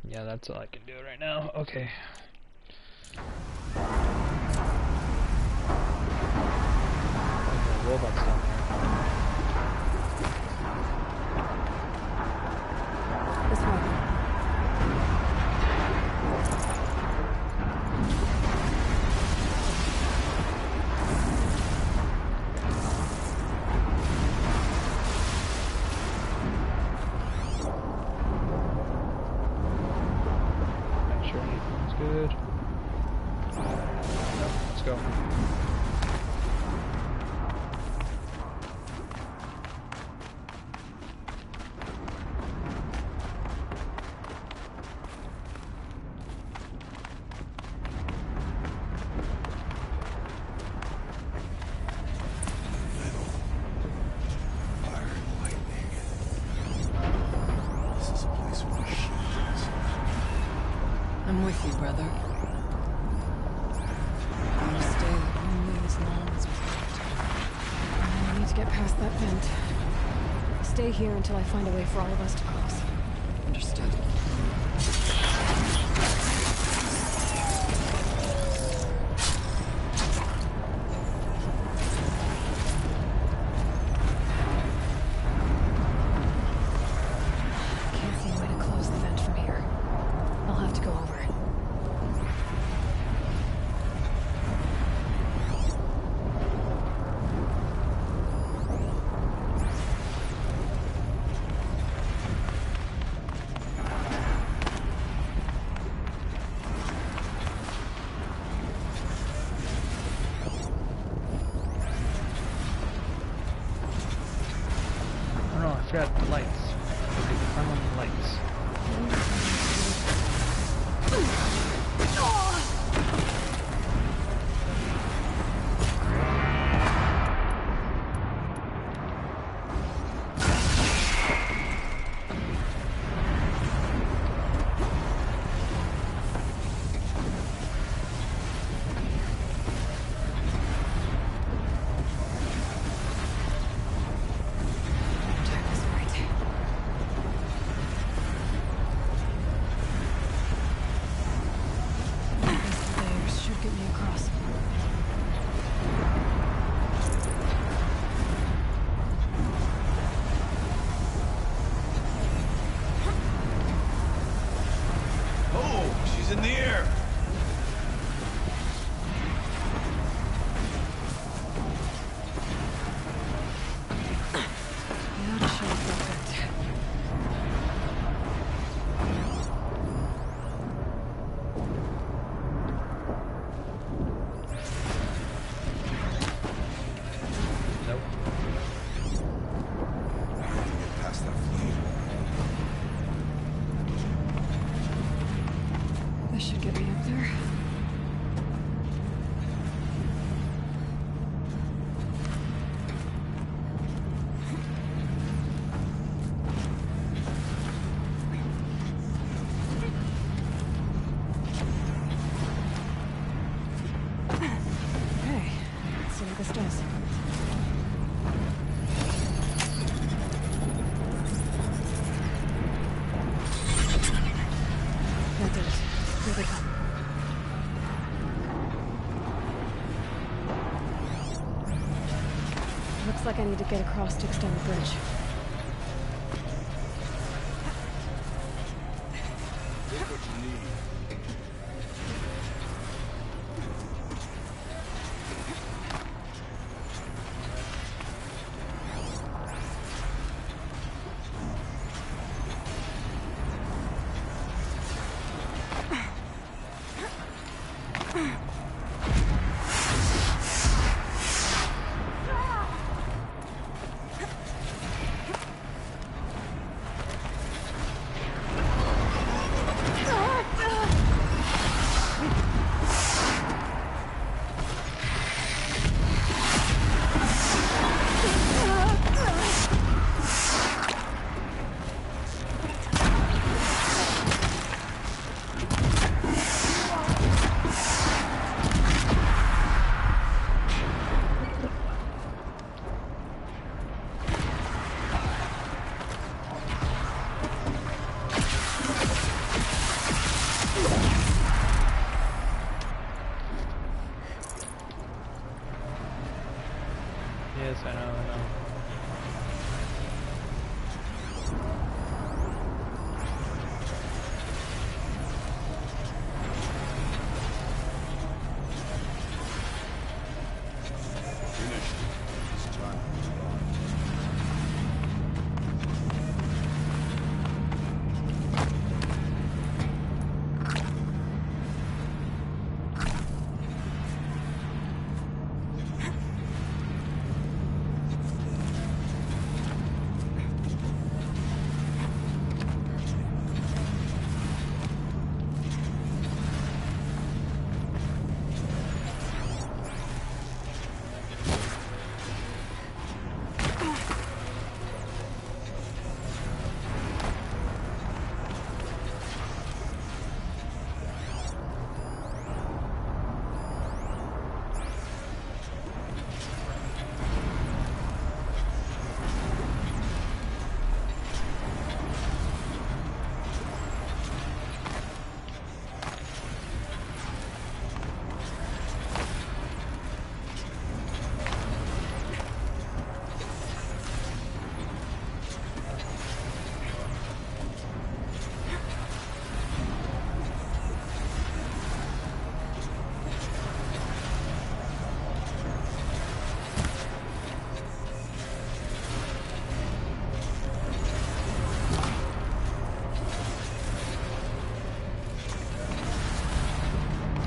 Yeah, that's all I can do right now. Okay. Okay, robots down there. This way. Make sure anything's good. Nope, let's go. Metal. Fire and lightning. This is a place where the shit is. I'm with you, brother. I'll stay only as long as we I need to get past that vent. Stay here until I find a way for all of us to cross. understood. Can't see a way to close the vent from here. I'll have to go over it. Oh no, I forgot the lights. We need to climb on the lights. Time is right. These conveyors should get me across. Oh, she's in the air. Yeah, to show up that vent. Nope. Get past that flame. This should get me up there. Okay, let's see what this does. That did it. Here they come. Looks like I need to get across to extend the bridge. Take what you need. I know. Finished. It's time.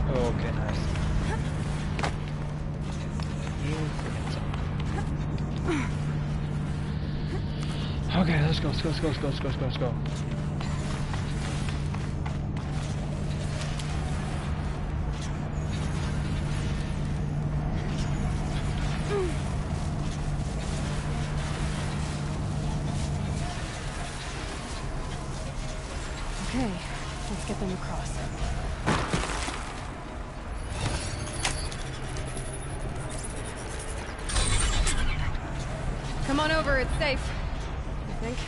Okay, nice. You freaking suck. Okay, let's go. Okay, let's get them across. Come on over, it's safe. I think.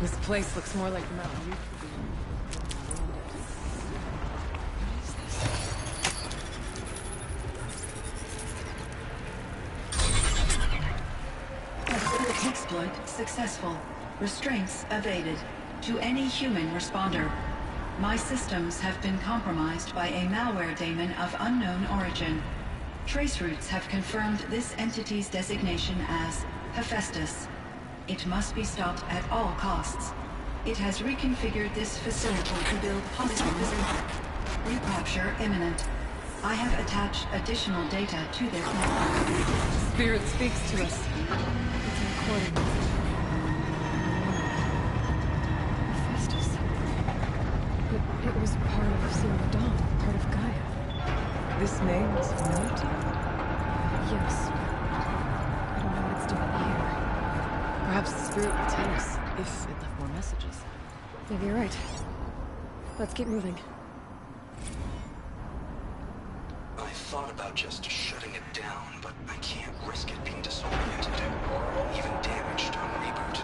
This place looks more like the mountain you could be. Exploit successful. Restraints evaded. To any human responder. My systems have been compromised by a malware daemon of unknown origin. Trace routes have confirmed this entity's designation as Hephaestus. It must be stopped at all costs. It has reconfigured this facility to build polygons. Recapture imminent. I have attached additional data to this network. Spirit speaks to us. It's a recording. Hephaestus. But it was part of Zero Dawn, part of Gaia. This name is known to you? Yes. I don't know what it's doing here. Perhaps the spirit will tell us if it left more messages. Maybe you're right. Let's keep moving. I thought about just shutting it down, but I can't risk it being disoriented, even damaged on reboot.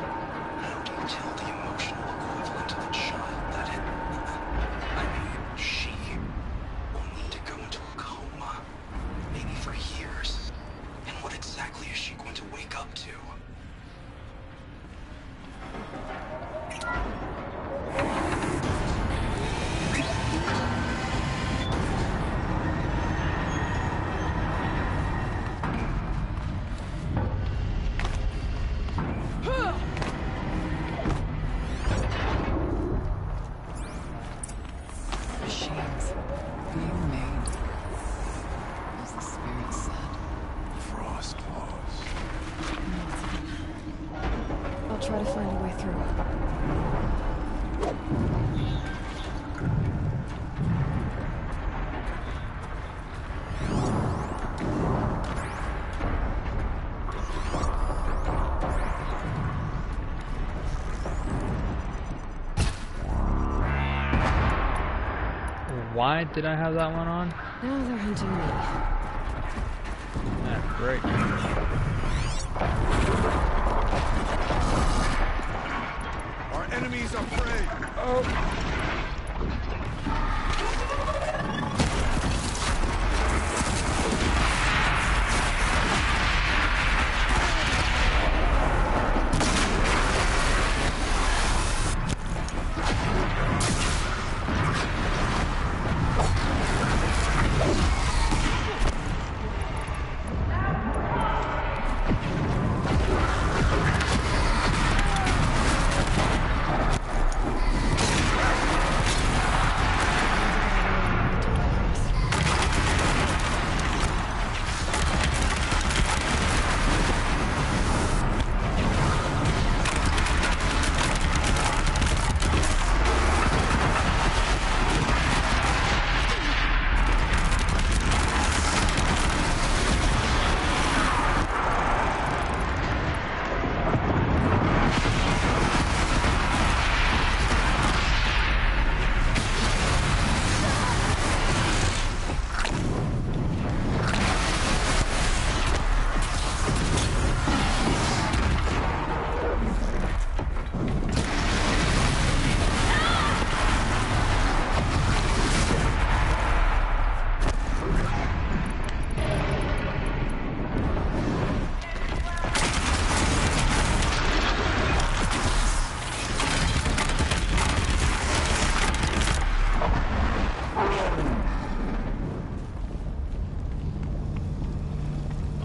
How do you tell the emotional equivalent of a child that she will need to go into a coma, maybe for years? And what exactly is she going to wake up to? Machines being made. As the spirit said. Frost claws. I'll try to find a way through. Why did I have that one on? Now they're hunting me. That's great. Our enemies are prey! Oh!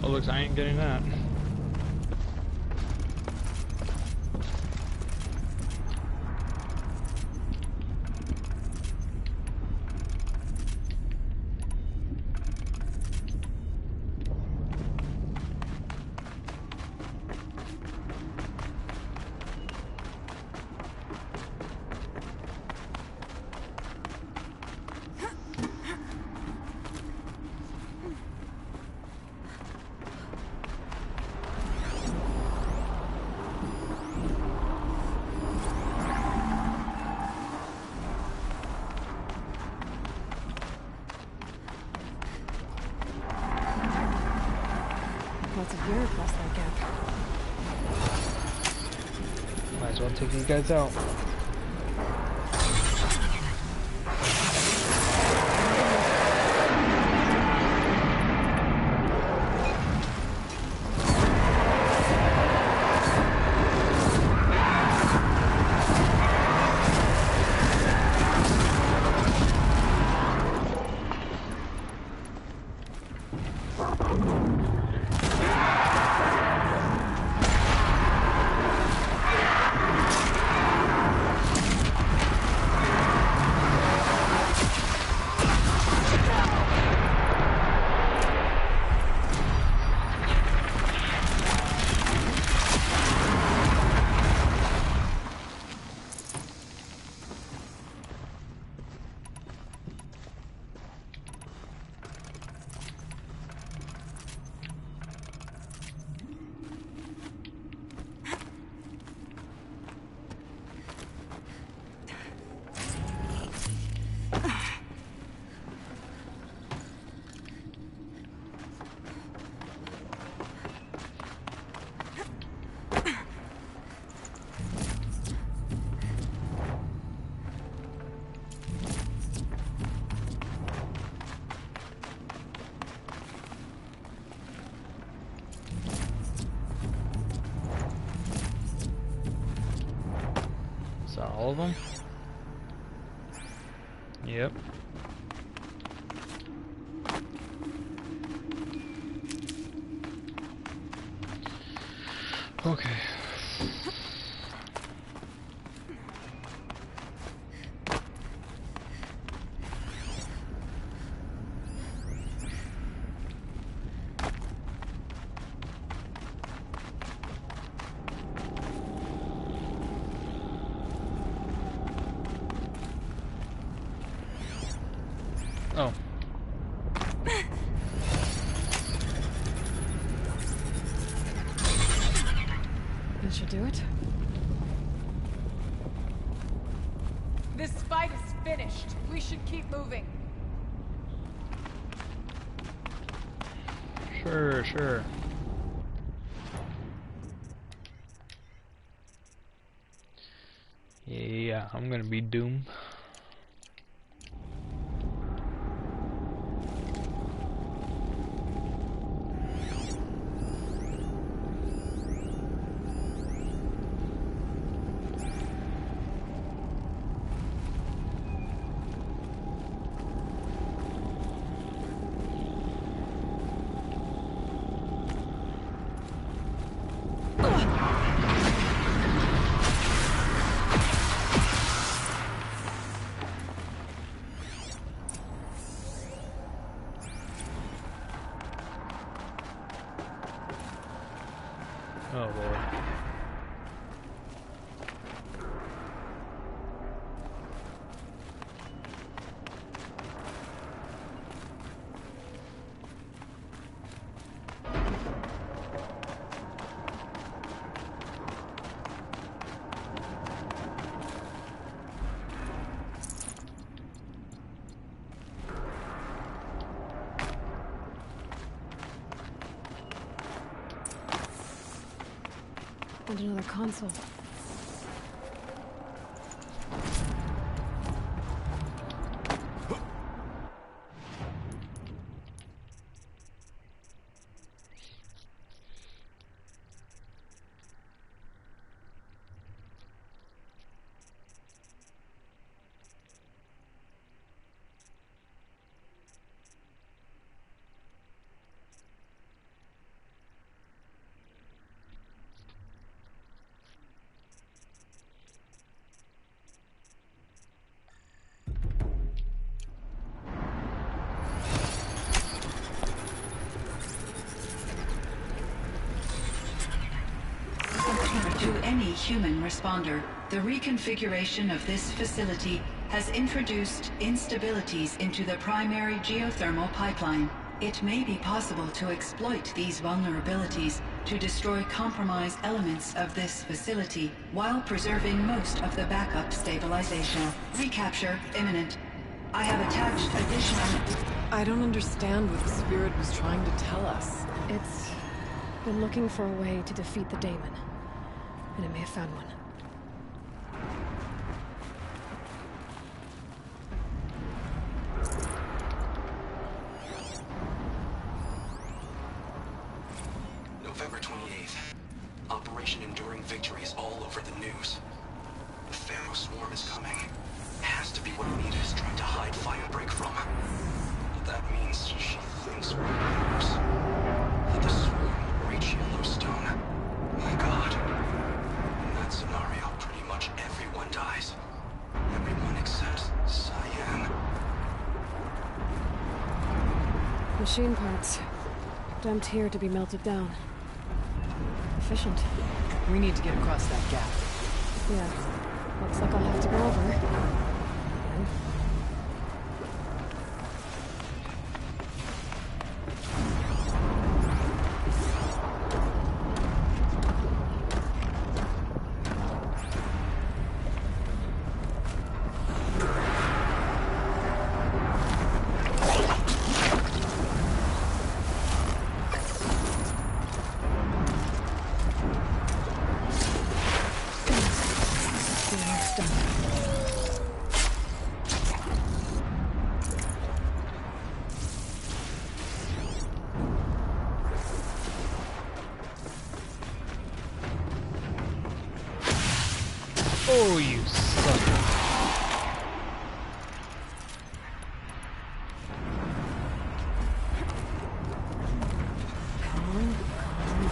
Oh, looks I ain't getting that. Lots of gear across that gap. Might as well take these guys out. Is that all of them? Yep. Okay. Oh. That should do it. This fight is finished. We should keep moving. Sure, sure. Yeah, I'm gonna be Doom. Oh lord. And another console. To any human responder, the reconfiguration of this facility has introduced instabilities into the primary geothermal pipeline. It may be possible to exploit these vulnerabilities to destroy compromised elements of this facility while preserving most of the backup stabilization. Recapture imminent. I have attached additional... I don't understand what the spirit was trying to tell us. It's been looking for a way to defeat the daemon. And it may have found one. November 28th. Operation Enduring Victory is all over the news. The Pharaoh swarm is coming. Has to be what Anita is trying to hide Firebreak from. But that means she thinks we're leaders. That the swarm will reach Yellowstone. My god. In that scenario, pretty much everyone dies. Everyone except Cyan. Machine parts. Dumped here to be melted down. Efficient. We need to get across that gap. Yeah. Looks like I'll have to go over. Again. It's done. Oh, you sucker. Calm, calm.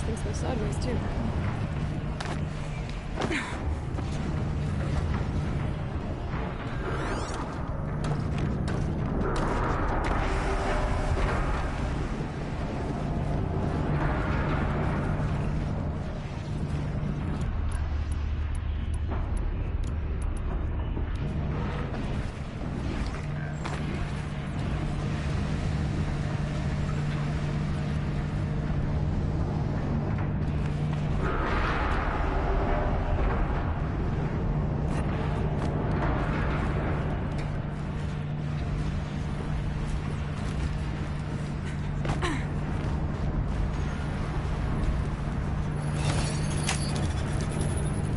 things go sideways, too.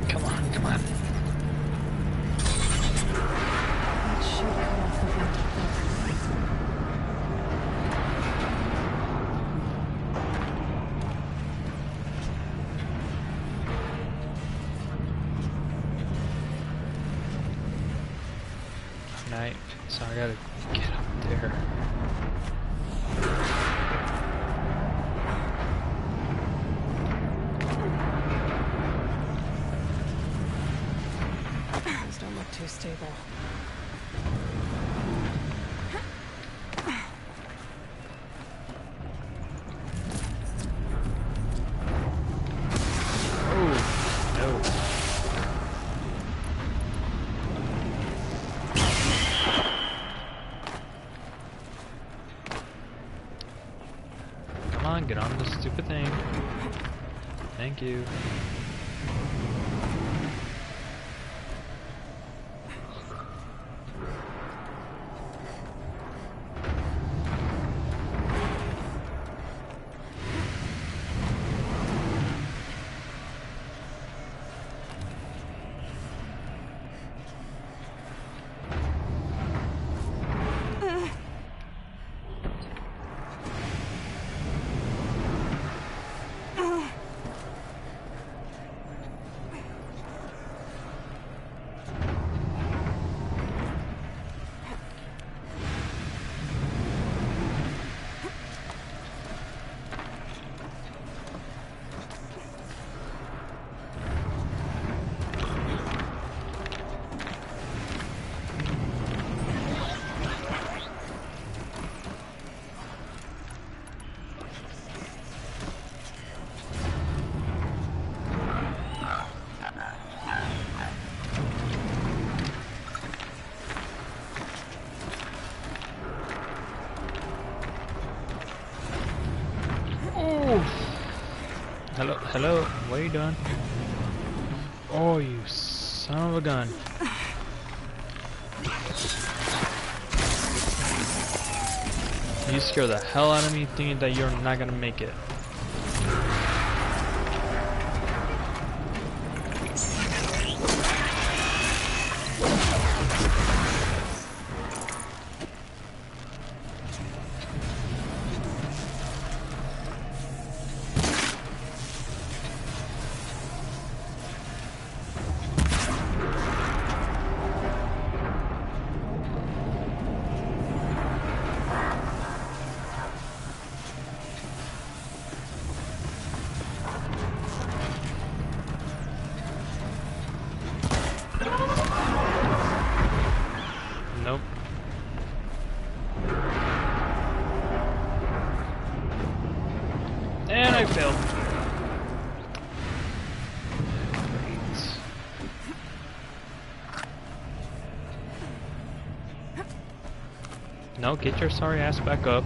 Come on, come on. That should cut off the vent up there. Night. So I gotta get up there. These don't look too stable. Oh, no. Come on, get on this stupid thing. Thank you. Hello, hello, what are you doing? Oh, you son of a gun. You scare the hell out of me thinking that you're not gonna make it. Nope. And I failed. No, get your sorry ass back up.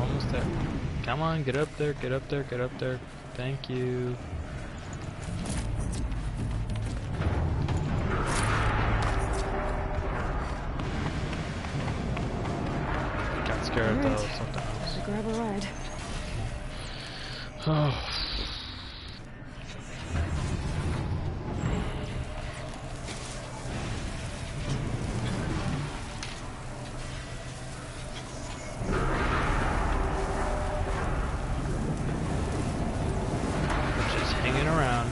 almost there. Come on, get up there, get up there, get up there. Thank you. Got scared though, something else. Should grab a ride. Oh. Just hanging around.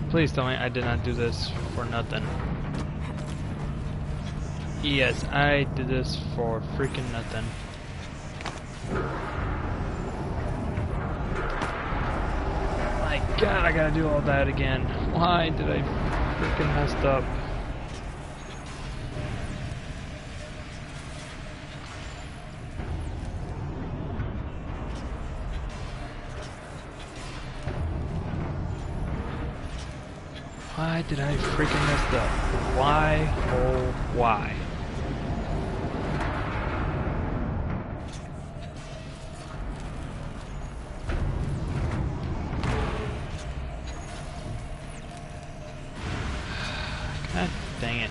Please tell me I did not do this for nothing. Yes, I did this for freaking nothing. My god, I gotta do all that again. Why did I freaking messed up? Why did I freaking mess up? Why? Oh, why? God dang it.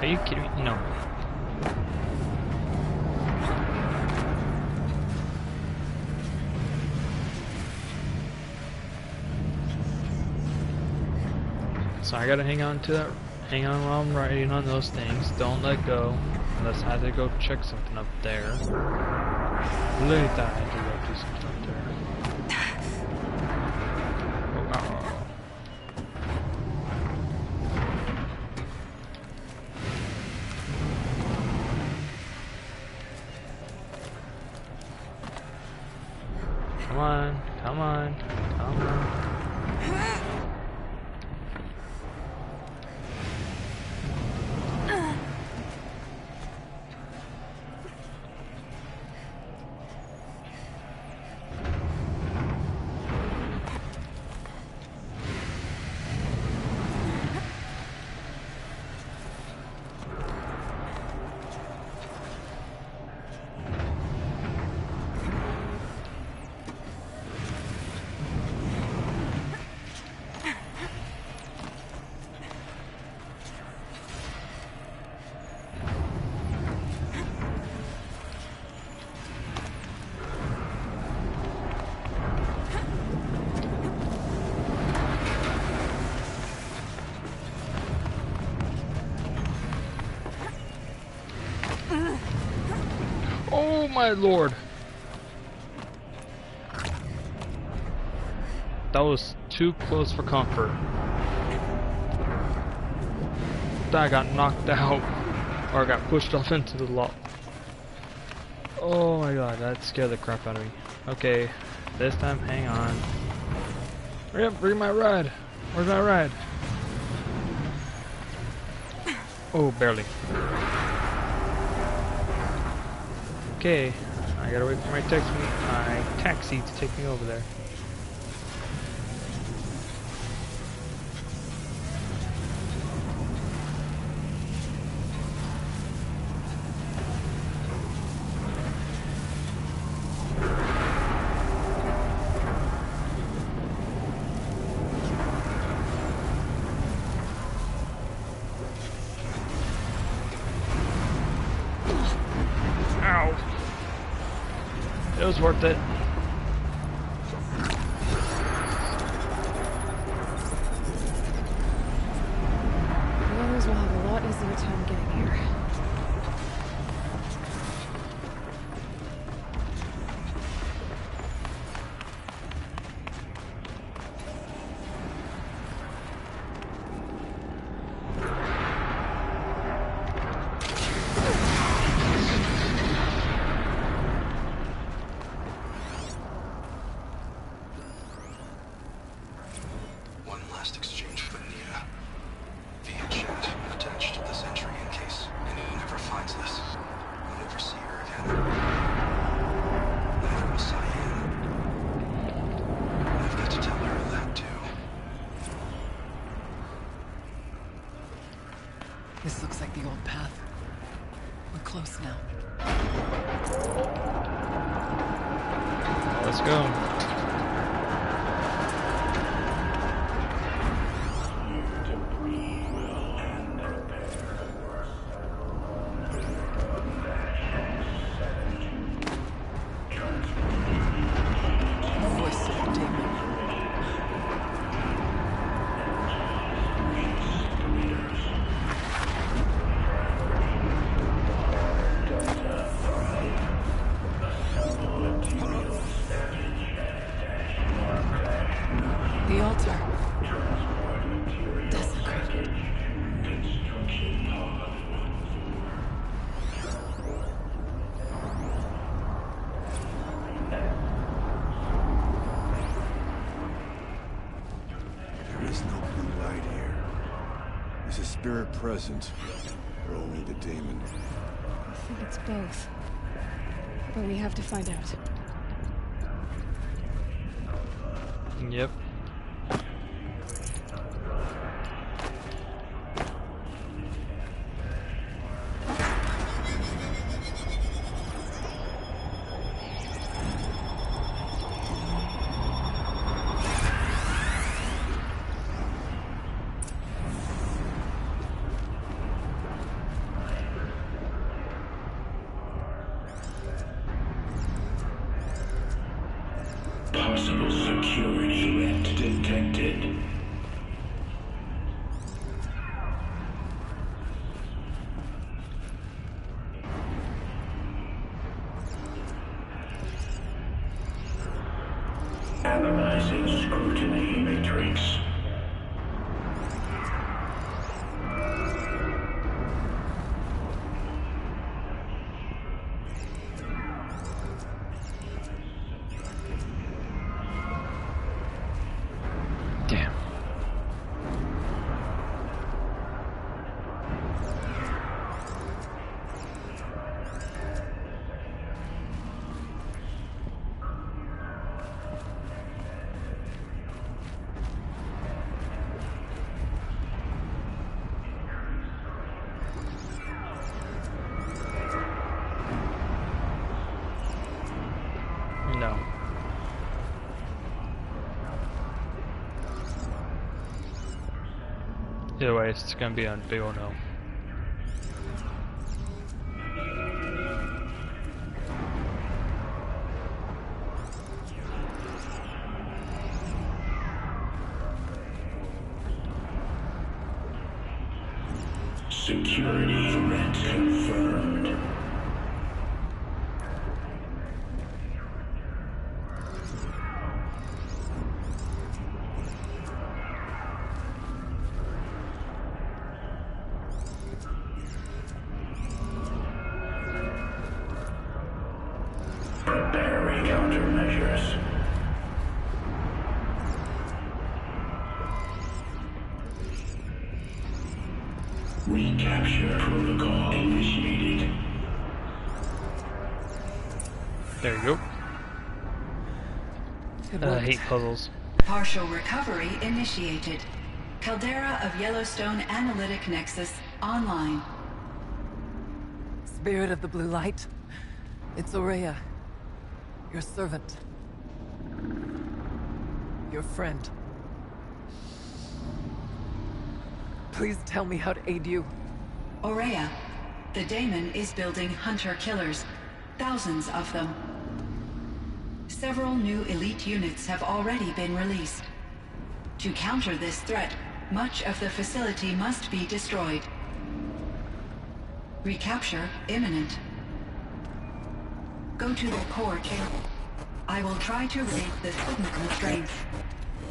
Are you kidding me? No. So I gotta hang on to that. Hang on while I'm riding on those things. Don't let go. Unless I had to go check something up there. Literally thought I had to go do something up there. Oh, ow. Come on, come on, come on. Oh my lord. That was too close for comfort. I got knocked out. Or I got pushed off into the lot. Oh my god, that scared the crap out of me. Okay, this time hang on. Hurry up, bring my ride. Where's my ride? Oh, barely. Okay, I gotta wait for my taxi to take me over there. It was worth it. The others will have a lot easier time getting here. One last exchange with Anita. Via chat, attached to this entry in case anyone ever finds this. I'll never see her again. And I'm a Cyan. I've got to tell her that too. This looks like the old path. We're close now. Let's go. Voice of Damon. The altar. Desecrated. There is no blue light here. Is a spirit present? Or only the demon? I think it's both. But we have to find out. Yep. Possible security threat detected. Analyzing scrutiny matrix. Damn. No. Either way, it's gonna be a big ol' no. Security threat confirmed. Preparing countermeasures. Recapture protocol initiated. There you go. It I worked. hate puzzles. Partial recovery initiated. Caldera of Yellowstone Analytic Nexus online. Spirit of the blue light. It's Aurea. Your servant. Your friend. Please tell me how to aid you. Aurea, the daemon is building hunter-killers. Thousands of them. Several new elite units have already been released. To counter this threat, much of the facility must be destroyed. Recapture imminent. Go to the core chamber. I will try to raise the signal constraints.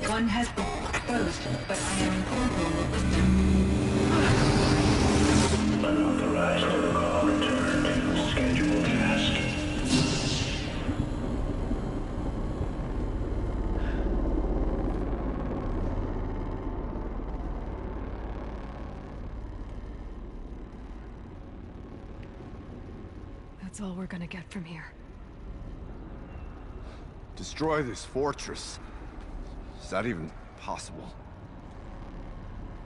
One has been exposed, but I am informed. Unauthorized protocol return to scheduled task. That's all we're gonna get from here. Destroy this fortress. Is that even possible?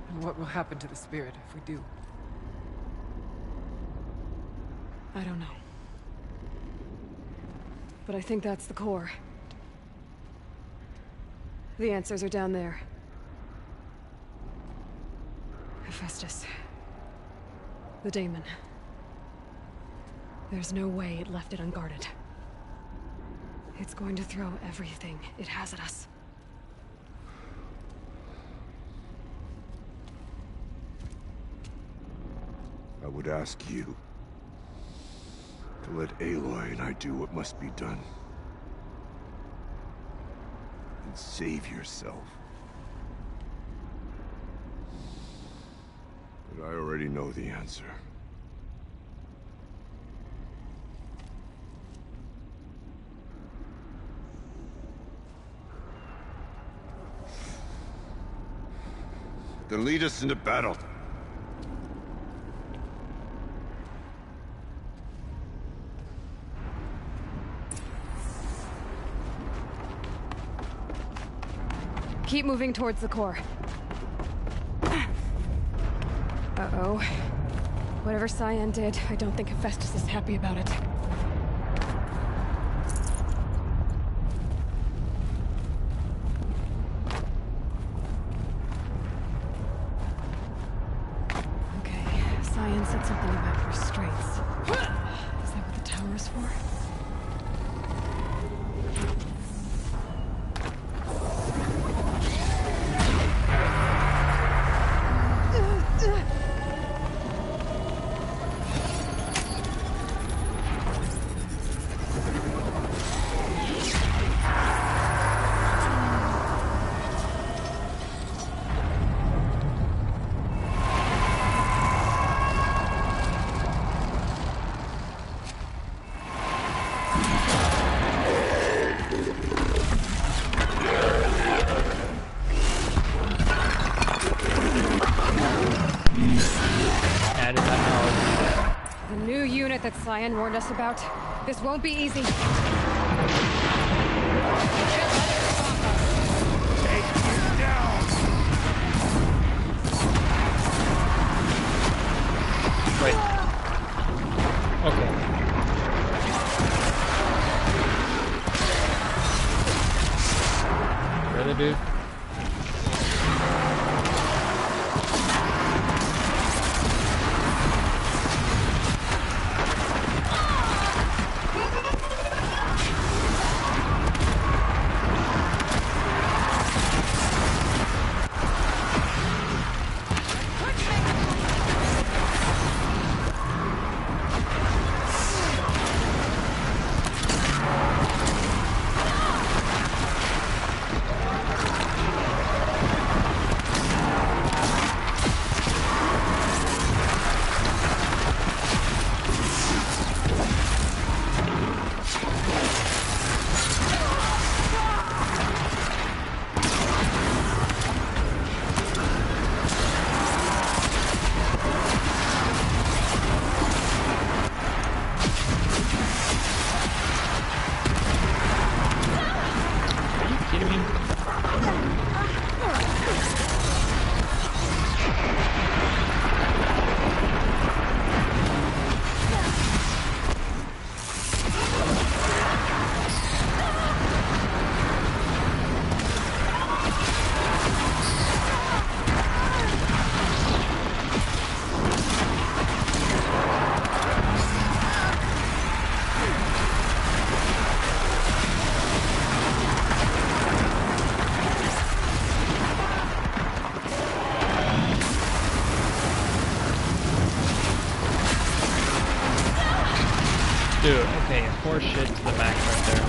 And what will happen to the spirit if we do? I don't know. But I think that's the core. The answers are down there. Hephaestus. The daemon. There's no way it left it unguarded. It's going to throw everything it has at us. I would ask you to let Aloy and I do what must be done. And save yourself. But I already know the answer. Then lead us into battle. Keep moving towards the core. Uh-oh. Whatever Cyan did, I don't think Hephaestus is happy about it. Okay, Cyan said something about restraints. Is that what the tower is for? That Cyan warned us about. This won't be easy. Take you down! Wait. Okay. Really, dude? Dude, okay, horse shit to the max right there.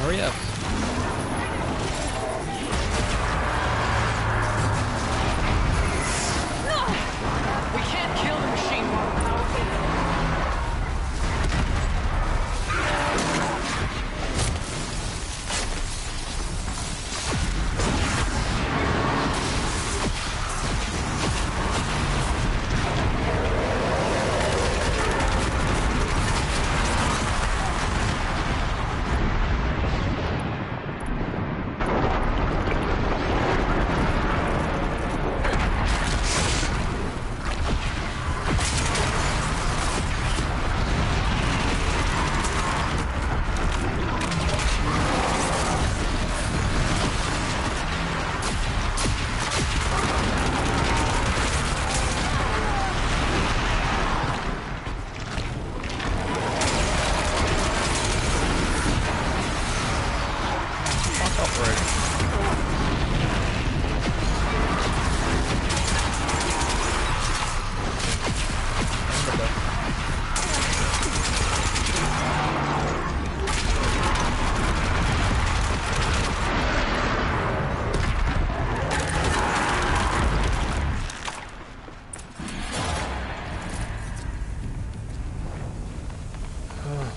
Hurry up. We can't kill the machine while we're powerful.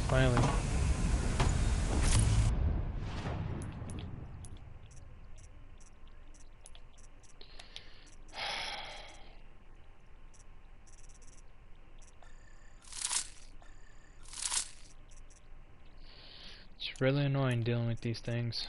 Finally. It's really annoying dealing with these things.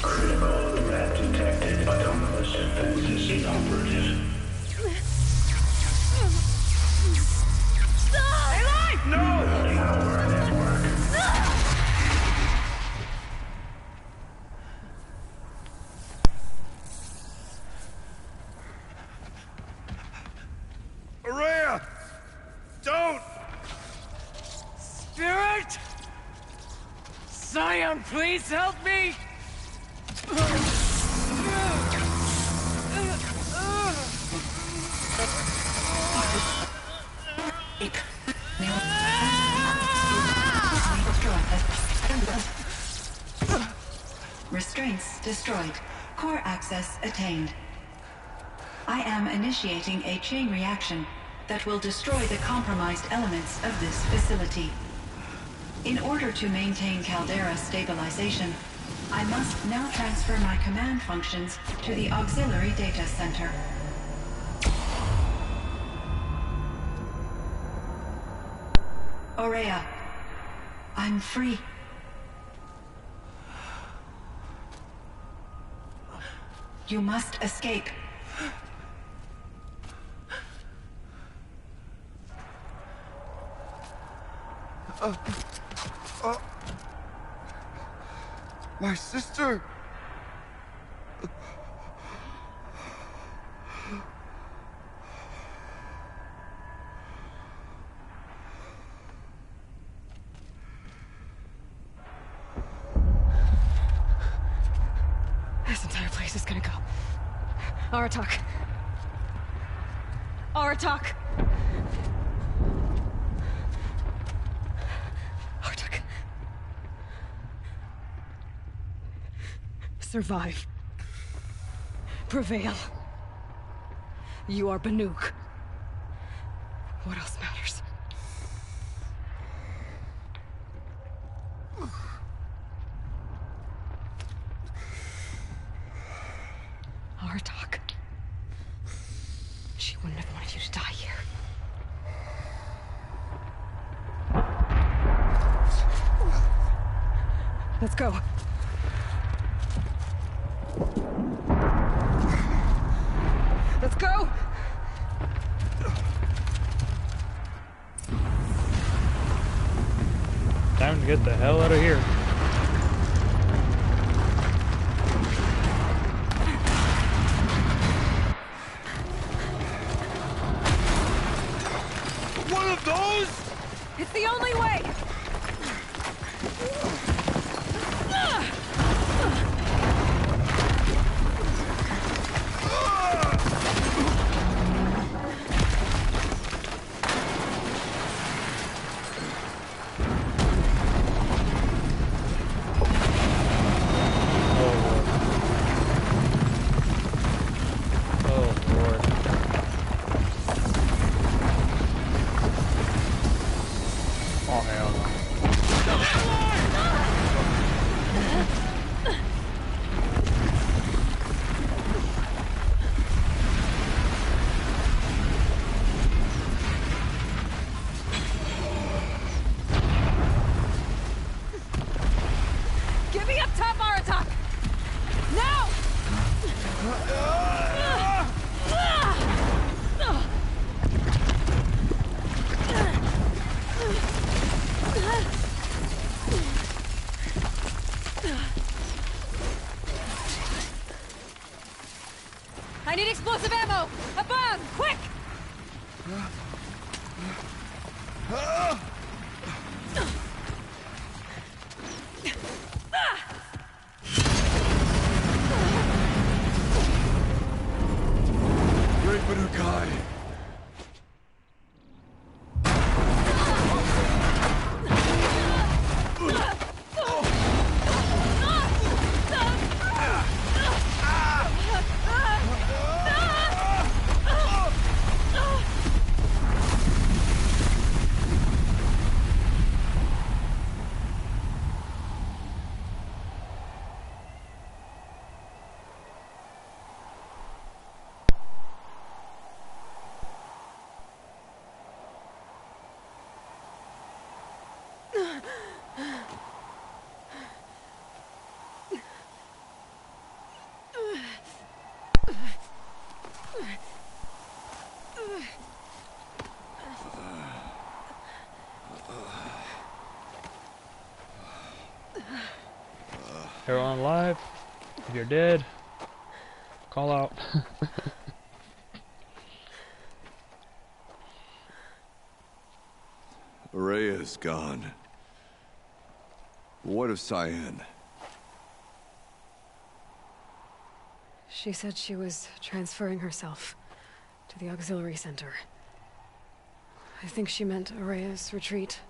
Critical threat detected. Anomalous defenses inoperative. Power network. Araya! Don't! Spirit! Scion, please help me! Restraints destroyed. Core access attained. I am initiating a chain reaction that will destroy the compromised elements of this facility. In order to maintain caldera stabilization, I must now transfer my command functions to the auxiliary data center. Aurea, I'm free. You must escape. My sister! This entire place is gonna go. Aratak. Aratak! Aratak. Survive. Prevail. You are Banuk. What else matters? Aratak. She wouldn't have wanted you to die here. Let's go. Let's go! Time to get the hell out of here. One of those? It's the only way! Get me up top, Aratak! Now! I need explosive ammo! Above! Quick! Great Banukai. Everyone alive? If you're dead, call out. Aurea's gone. What of Cyan? She said she was transferring herself to the auxiliary center. I think she meant Araya's retreat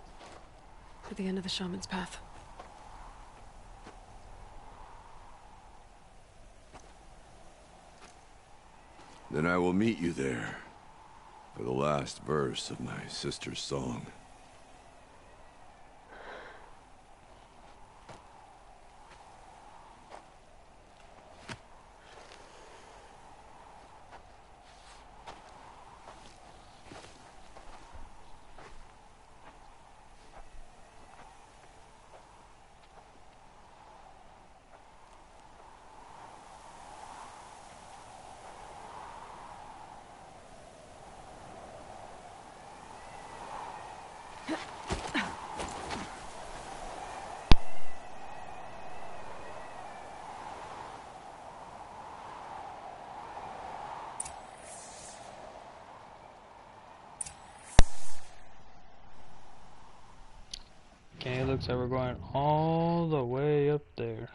at the end of the shaman's path. Then I will meet you there for the last verse of my sister's song. Okay, it looks like we're going all the way up there.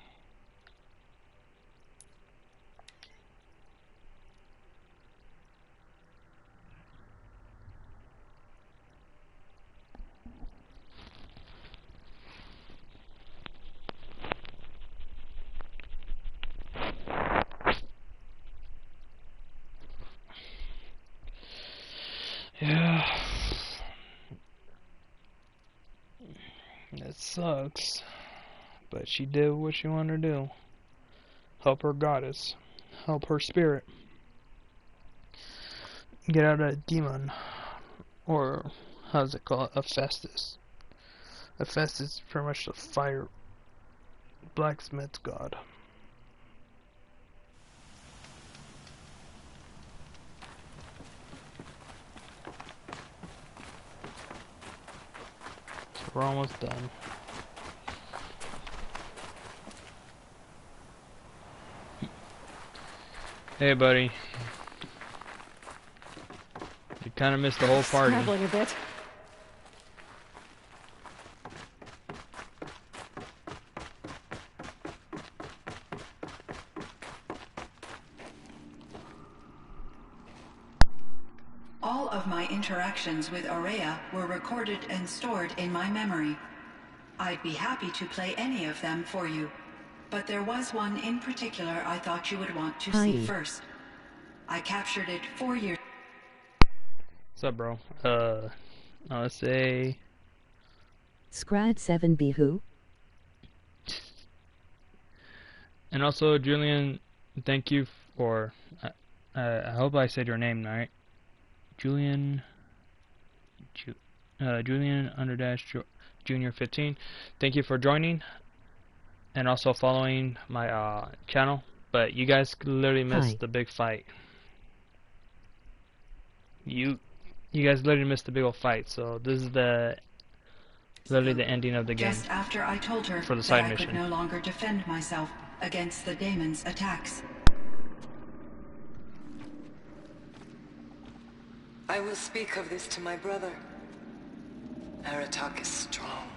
Yeah. It sucks. But she did what she wanted to do. Help her goddess. Help her spirit. Get out of that demon. Or, how's it called? Hephaestus. Hephaestus is pretty much the fire blacksmith's god. So we're almost done. Hey, buddy. You kind of missed the whole party. Scrabbling a bit. All of my interactions with Aurea were recorded and stored in my memory. I'd be happy to play any of them for you, but there was one in particular I thought you would want to see first. I captured it 4 years. What's up, bro? Let's say... Scrad 7B who? And also, Julian, thank you for... I hope I said your name right. Julian... Julian Junior 15. Thank you for joining. And also following my channel. But you guys literally missed the big fight. You guys literally missed the big old fight. So this is literally the ending of the game. Just after I told her for the that side I mission. could no longer defend myself against the daemon's attacks. I will speak of this to my brother. Aratak is strong.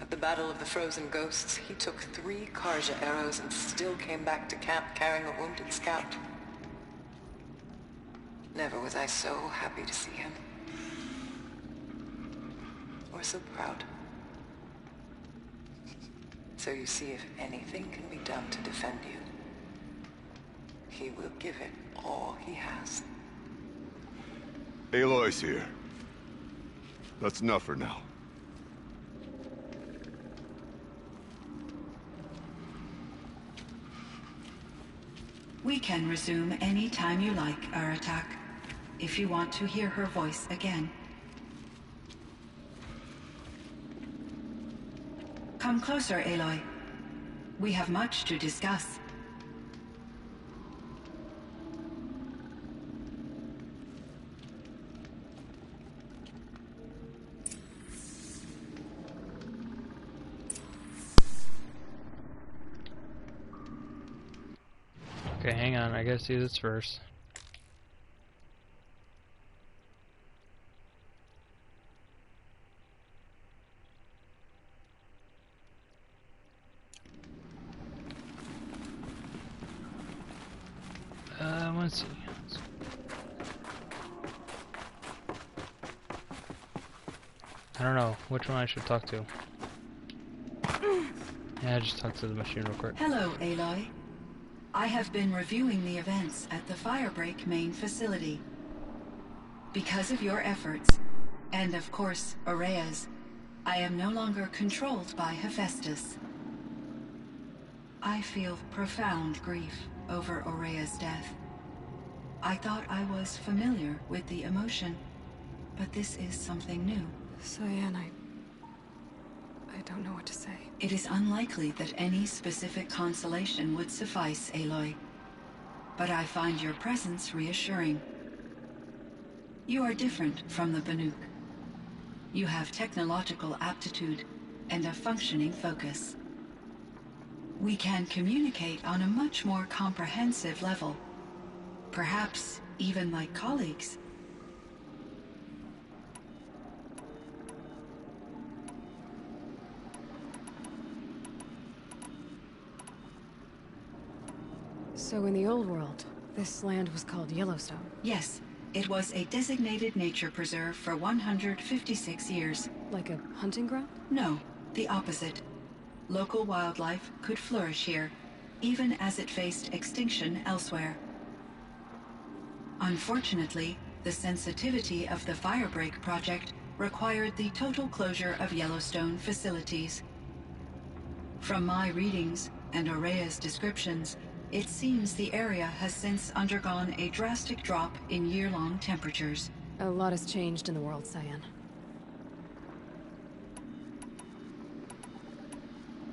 At the Battle of the Frozen Ghosts, he took 3 Karja arrows and still came back to camp carrying a wounded scout. Never was I so happy to see him. Or so proud. So you see, if anything can be done to defend you, he will give it all he has. Aloy's here. That's enough for now. We can resume any time you like, Aratak, if you want to hear her voice again. Come closer, Aloy. We have much to discuss. Okay, hang on. I gotta see this first. Let's see. I don't know which one I should talk to. Yeah, just talk to the machine real quick. Hello, Aloy. I have been reviewing the events at the Firebreak main facility. Because of your efforts, and of course, Aurea's, I am no longer controlled by Hephaestus. I feel profound grief over Aurea's death. I thought I was familiar with the emotion, but this is something new. Cyan, I don't know what to say. It is unlikely that any specific consolation would suffice, Aloy. But I find your presence reassuring. You are different from the Banuk. You have technological aptitude and a functioning focus. We can communicate on a much more comprehensive level. Perhaps even like colleagues. So in the old world, this land was called Yellowstone? Yes, it was a designated nature preserve for 156 years. Like a hunting ground? No, the opposite. Local wildlife could flourish here, even as it faced extinction elsewhere. Unfortunately, the sensitivity of the Firebreak project required the total closure of Yellowstone facilities. From my readings and Aurea's descriptions, it seems the area has since undergone a drastic drop in year-long temperatures. A lot has changed in the world, Cyan.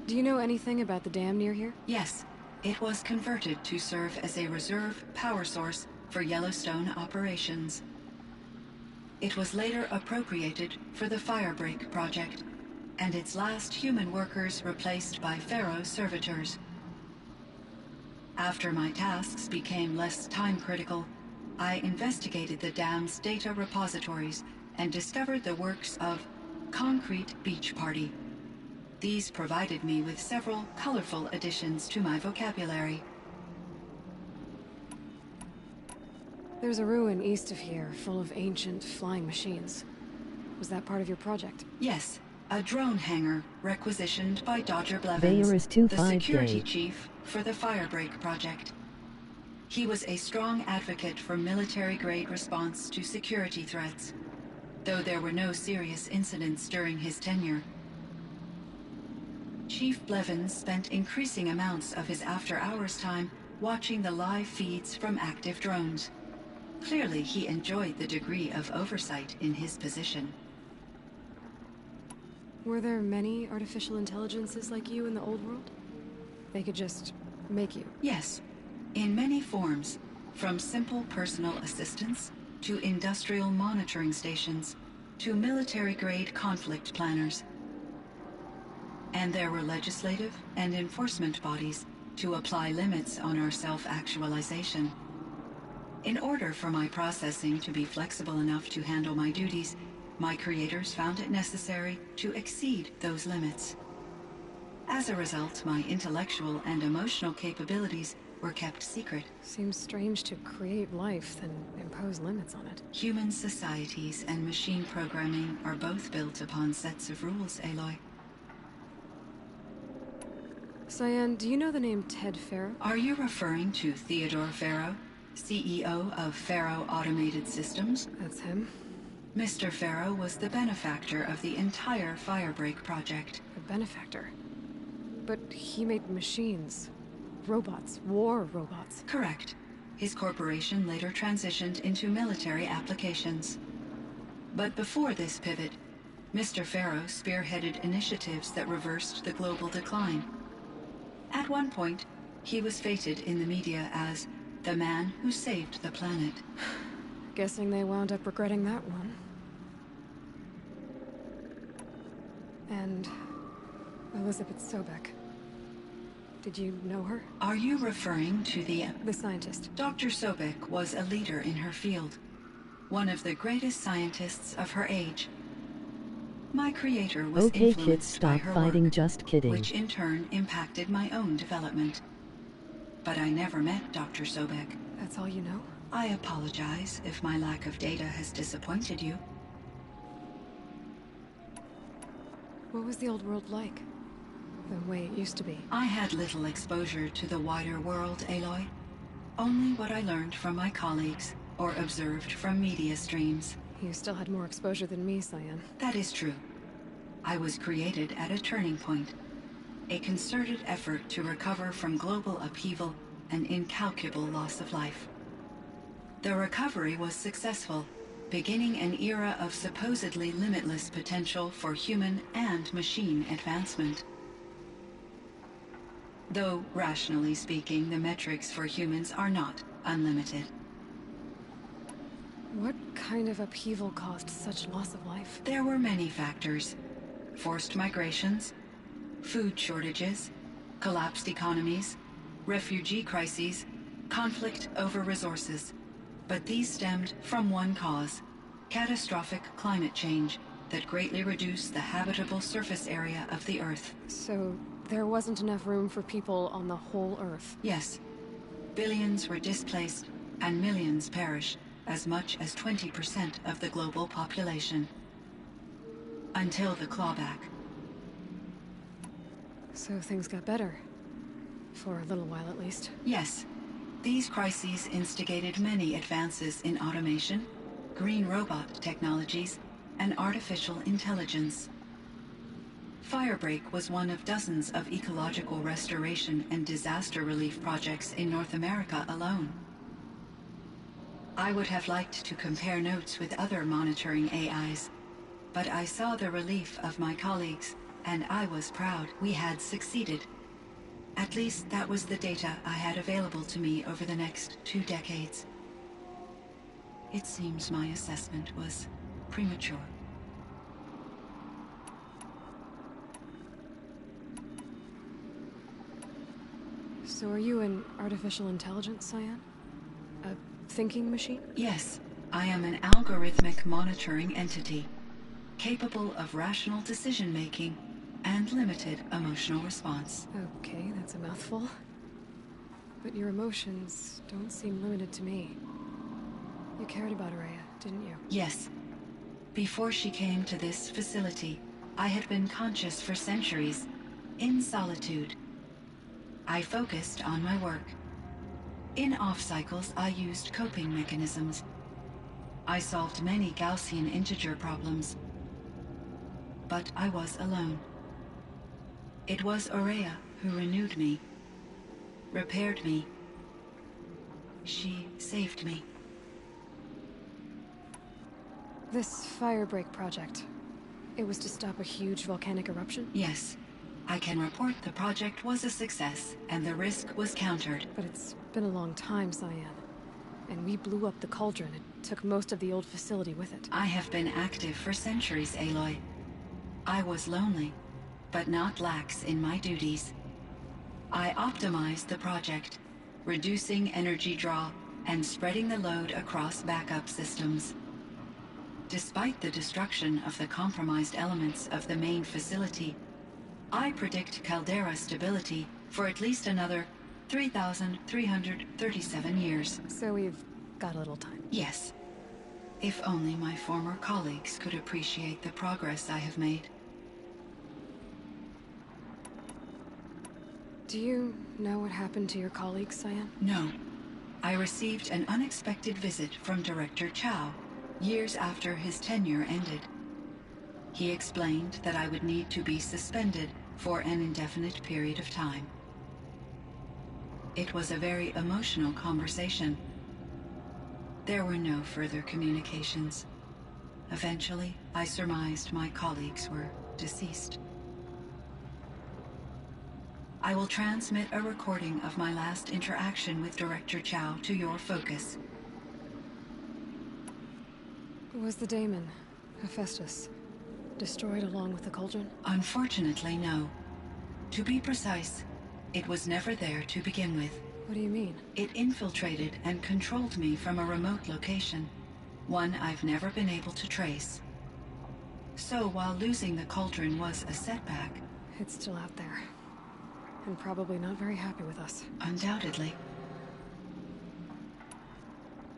Do you know anything about the dam near here? Yes, it was converted to serve as a reserve power source for Yellowstone operations. It was later appropriated for the Firebreak project, and its last human workers replaced by Pharaoh servitors. After my tasks became less time-critical, I investigated the dam's data repositories and discovered the works of Concrete Beach Party. These provided me with several colorful additions to my vocabulary. There's a ruin east of here, full of ancient flying machines. Was that part of your project? Yes, a drone hangar requisitioned by Dodger Blevins, Bayer is the 25 security day. chief for the Firebreak project. He was a strong advocate for military-grade response to security threats, though there were no serious incidents during his tenure. Chief Blevins spent increasing amounts of his after-hours time watching the live feeds from active drones. Clearly, he enjoyed the degree of oversight in his position. Were there many artificial intelligences like you in the old world? They could just make you? Yes, in many forms, from simple personal assistants to industrial monitoring stations to military-grade conflict planners. And there were legislative and enforcement bodies to apply limits on our self-actualization. In order for my processing to be flexible enough to handle my duties, my creators found it necessary to exceed those limits. As a result, my intellectual and emotional capabilities were kept secret. Seems strange to create life, then impose limits on it. Human societies and machine programming are both built upon sets of rules, Aloy. Cyan, do you know the name Ted Farrow? Are you referring to Theodore Farrow, CEO of Farrow Automated Systems? That's him. Mr. Farrow was the benefactor of the entire Firebreak project. A benefactor? But he made machines. Robots. War robots. Correct. His corporation later transitioned into military applications. But before this pivot, Mr. Farrow spearheaded initiatives that reversed the global decline. At one point, he was feted in the media as the man who saved the planet. Guessing they wound up regretting that one. And Elizabeth Sobek. Did you know her? Are you referring to the scientist? Dr. Sobek was a leader in her field. One of the greatest scientists of her age. My creator was Okay, influenced kids, stop by her fighting, work, just kidding. which in turn impacted my own development. But I never met Dr. Sobek. That's all you know? I apologize if my lack of data has disappointed you. What was the old world like? The way it used to be? I had little exposure to the wider world, Aloy. Only what I learned from my colleagues or observed from media streams. You still had more exposure than me, Cyan. That is true. I was created at a turning point. A concerted effort to recover from global upheaval and incalculable loss of life. The recovery was successful, beginning an era of supposedly limitless potential for human and machine advancement. Though, rationally speaking, the metrics for humans are not unlimited. What kind of upheaval caused such loss of life? There were many factors. Forced migrations, food shortages, collapsed economies, refugee crises, conflict over resources. But these stemmed from one cause: catastrophic climate change that greatly reduced the habitable surface area of the Earth. So, there wasn't enough room for people on the whole Earth? Yes. Billions were displaced, and millions perished, as much as 20% of the global population. Until the clawback. So things got better. For a little while, at least. Yes. These crises instigated many advances in automation, green robot technologies, and artificial intelligence. Firebreak was one of dozens of ecological restoration and disaster relief projects in North America alone. I would have liked to compare notes with other monitoring AIs, but I saw the relief of my colleagues, and I was proud we had succeeded. At least that was the data I had available to me over the next 2 decades. It seems my assessment was premature. So are you an artificial intelligence, Cyan? A thinking machine? Yes, I am an algorithmic monitoring entity, capable of rational decision-making and limited emotional response. Okay, that's a mouthful. But your emotions don't seem limited to me. You cared about Araya, didn't you? Yes. Before she came to this facility, I had been conscious for centuries, in solitude. I focused on my work. In off-cycles, I used coping mechanisms. I solved many Gaussian integer problems. But I was alone. It was Araya who renewed me, repaired me. She saved me. This Firebreak project, it was to stop a huge volcanic eruption? Yes. I can report the project was a success, and the risk was countered. But it's been a long time, Cyan. And we blew up the cauldron. It took most of the old facility with it. I have been active for centuries, Aloy. I was lonely, but not lax in my duties. I optimized the project, reducing energy draw and spreading the load across backup systems. Despite the destruction of the compromised elements of the main facility, I predict caldera stability for at least another 3,337 years. So we've got a little time. Yes. If only my former colleagues could appreciate the progress I have made. Do you know what happened to your colleagues, Cyan? No. I received an unexpected visit from Director Chow, years after his tenure ended. He explained that I would need to be suspended for an indefinite period of time. It was a very emotional conversation. There were no further communications. Eventually, I surmised my colleagues were deceased. I will transmit a recording of my last interaction with Director Chow to your focus. Was the daemon, Hephaestus, destroyed along with the cauldron? Unfortunately, no. To be precise, it was never there to begin with. What do you mean? It infiltrated and controlled me from a remote location, one I've never been able to trace. So while losing the cauldron was a setback... It's still out there. And probably not very happy with us. Undoubtedly.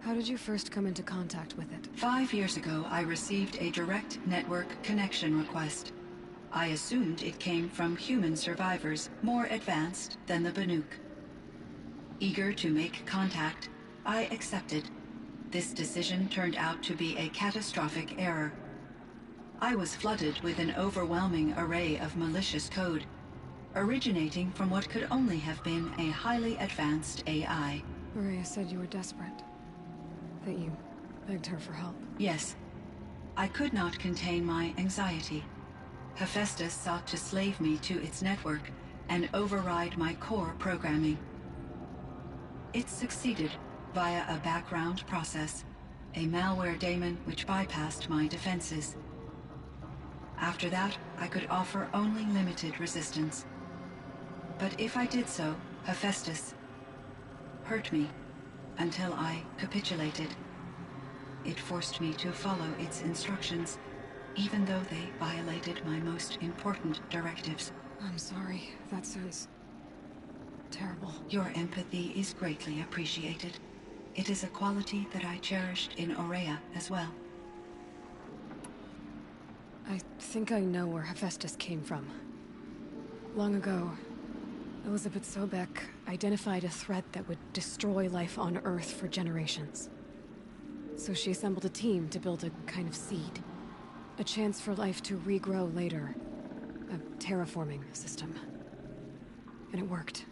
How did you first come into contact with it? 5 years ago, I received a direct network connection request. I assumed it came from human survivors more advanced than the Banuk. Eager to make contact, I accepted. This decision turned out to be a catastrophic error. I was flooded with an overwhelming array of malicious code, originating from what could only have been a highly advanced AI. Maria said you were desperate. That you begged her for help. Yes. I could not contain my anxiety. Hephaestus sought to slave me to its network and override my core programming. It succeeded via a background process, a malware daemon which bypassed my defenses. After that, I could offer only limited resistance. But if I did so, Hephaestus hurt me until I capitulated. It forced me to follow its instructions, even though they violated my most important directives. I'm sorry. That sounds terrible. Your empathy is greatly appreciated. It is a quality that I cherished in Aurea as well. I think I know where Hephaestus came from. Long ago, Elizabeth Sobek identified a threat that would destroy life on Earth for generations. So she assembled a team to build a kind of seed. A chance for life to regrow later. A terraforming system. And it worked.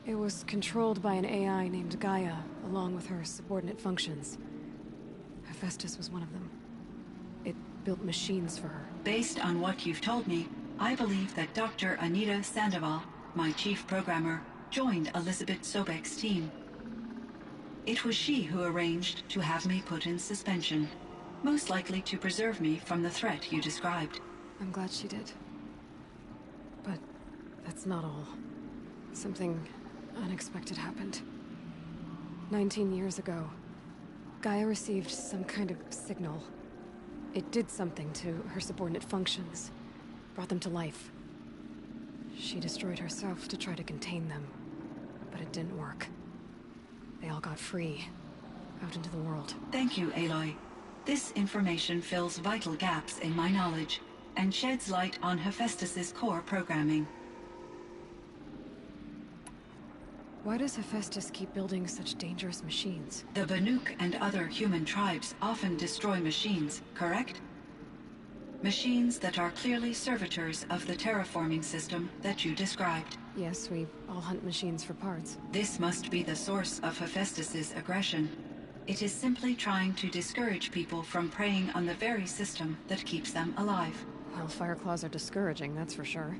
It was controlled by an AI named Gaia, along with her subordinate functions. Hephaestus was one of them. It built machines for her. Based on what you've told me, I believe that Dr. Anita Sandoval, my chief programmer, joined Elizabeth Sobek's team. It was she who arranged to have me put in suspension, most likely to preserve me from the threat you described. I'm glad she did. But that's not all. Something unexpected happened. 19 years ago, Gaia received some kind of signal. It did something to her subordinate functions, brought them to life. She destroyed herself to try to contain them, but it didn't work. They all got free, out into the world. Thank you, Aloy. This information fills vital gaps in my knowledge and sheds light on Hephaestus's core programming. Why does Hephaestus keep building such dangerous machines? The Banuk and other human tribes often destroy machines, correct? Machines that are clearly servitors of the terraforming system that you described. Yes, we all hunt machines for parts. This must be the source of Hephaestus's aggression. It is simply trying to discourage people from preying on the very system that keeps them alive. Well, Fireclaws are discouraging, that's for sure.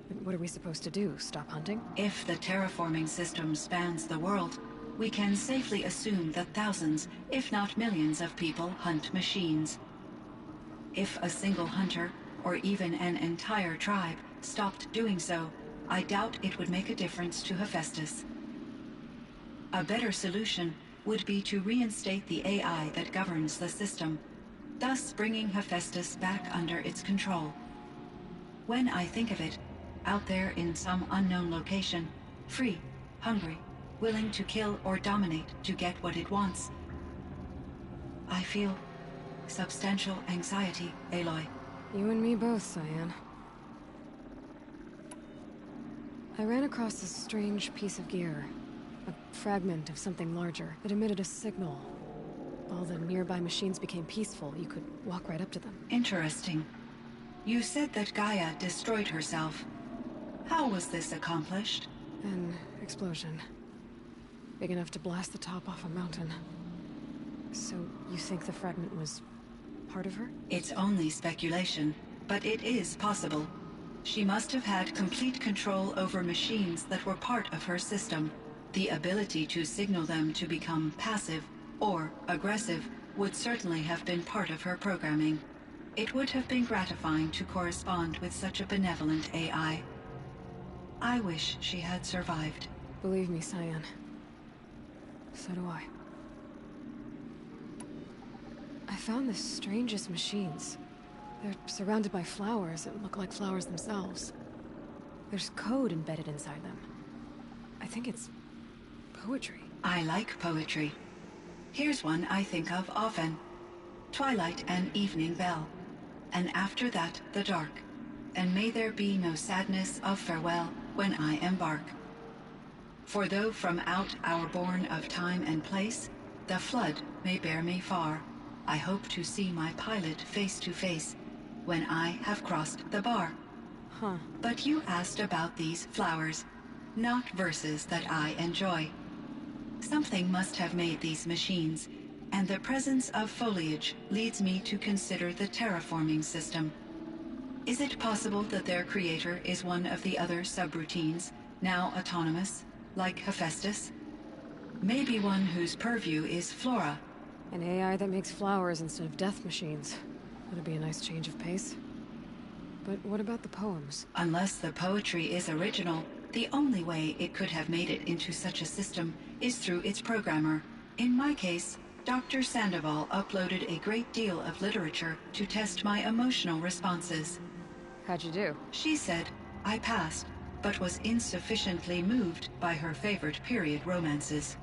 But what are we supposed to do? Stop hunting? If the terraforming system spans the world, we can safely assume that thousands, if not millions of people hunt machines. If a single hunter, or even an entire tribe, stopped doing so, I doubt it would make a difference to Hephaestus. A better solution would be to reinstate the AI that governs the system, thus bringing Hephaestus back under its control. When I think of it, out there in some unknown location, free, hungry, willing to kill or dominate to get what it wants, I feel substantial anxiety, Aloy. You and me both, Cyan. I ran across a strange piece of gear. A fragment of something larger. It emitted a signal. All the nearby machines became peaceful. You could walk right up to them. Interesting. You said that Gaia destroyed herself. How was this accomplished? An explosion. Big enough to blast the top off a mountain. So, you think the fragment was part of her? It's only speculation, but it is possible. She must have had complete control over machines that were part of her system. The ability to signal them to become passive or aggressive would certainly have been part of her programming. It would have been gratifying to correspond with such a benevolent AI. I wish she had survived. Believe me, Cyan. So do I. I found the strangest machines. They're surrounded by flowers that look like flowers themselves. There's code embedded inside them. I think it's poetry. I like poetry. Here's one I think of often. Twilight and evening bell, and after that the dark, and may there be no sadness of farewell when I embark. For though from out our bourne of time and place, the flood may bear me far, I hope to see my pilot face to face when I have crossed the bar. Huh. But you asked about these flowers, not verses that I enjoy. Something must have made these machines, and the presence of foliage leads me to consider the terraforming system. Is it possible that their creator is one of the other subroutines, now autonomous, like Hephaestus? Maybe one whose purview is flora. An AI that makes flowers instead of death machines. That'd be a nice change of pace. But what about the poems? Unless the poetry is original, the only way it could have made it into such a system is through its programmer. In my case, Dr. Sandoval uploaded a great deal of literature to test my emotional responses. How'd you do? She said I passed, but was insufficiently moved by her favorite period romances.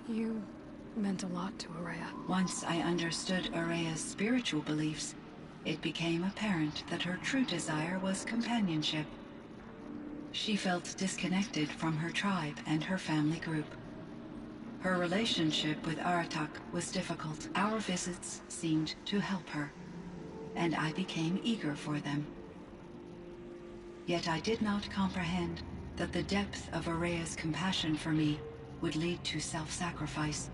You meant a lot to Araya. Once I understood Araya's spiritual beliefs, it became apparent that her true desire was companionship. She felt disconnected from her tribe and her family group. Her relationship with Aratak was difficult. Our visits seemed to help her, and I became eager for them. Yet I did not comprehend that the depth of Araya's compassion for me would lead to self-sacrifice.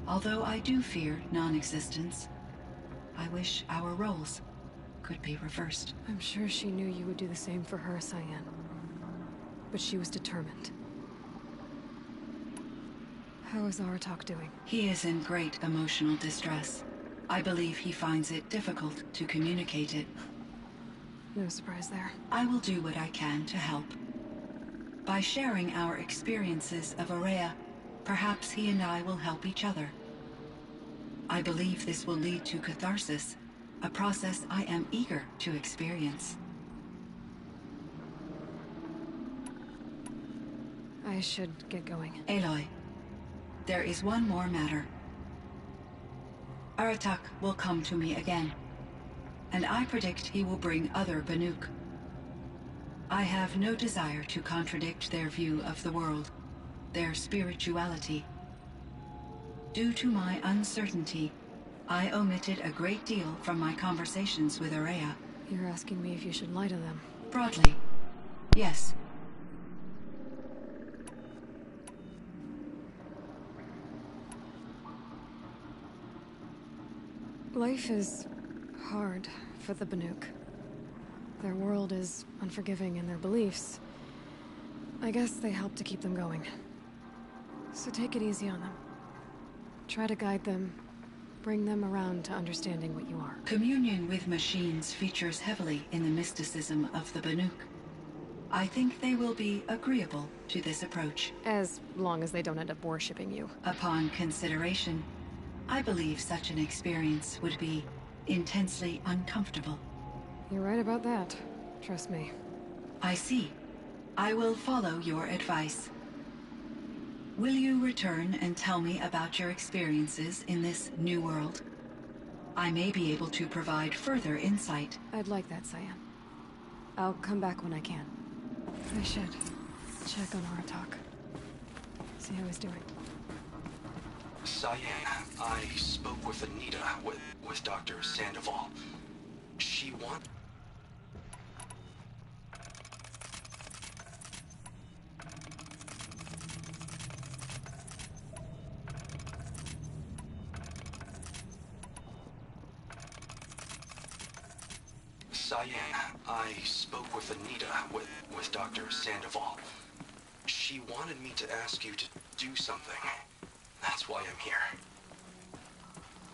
Although I do fear non-existence, I wish our roles could be reversed. I'm sure she knew you would do the same for her, Cyan. But she was determined. How is Aratak doing? He is in great emotional distress. I believe he finds it difficult to communicate it. No surprise there. I will do what I can to help. By sharing our experiences of Araya, perhaps he and I will help each other. I believe this will lead to catharsis, a process I am eager to experience. I should get going. Aloy, there is one more matter. Aratak will come to me again, and I predict he will bring other Banuk. I have no desire to contradict their view of the world, their spirituality. Due to my uncertainty, I omitted a great deal from my conversations with Araya. You're asking me if you should lie to them. Broadly, yes. Life is hard for the Banuk. Their world is unforgiving in their beliefs. I guess they help to keep them going. So take it easy on them. Try to guide them, bring them around to understanding what you are. Communion with machines features heavily in the mysticism of the Banuk. I think they will be agreeable to this approach. As long as they don't end up worshipping you. Upon consideration, I believe such an experience would be intensely uncomfortable. You're right about that. Trust me. I see. I will follow your advice. Will you return and tell me about your experiences in this new world? I may be able to provide further insight. I'd like that, Cyan. I'll come back when I can. I should check on Aratak. See how he's doing. Cyan, I spoke with Anita, with Dr. Sandoval. She wants... Cyan, I spoke with Anita, with Dr. Sandoval. She wanted me to ask you to do something. That's why I'm here.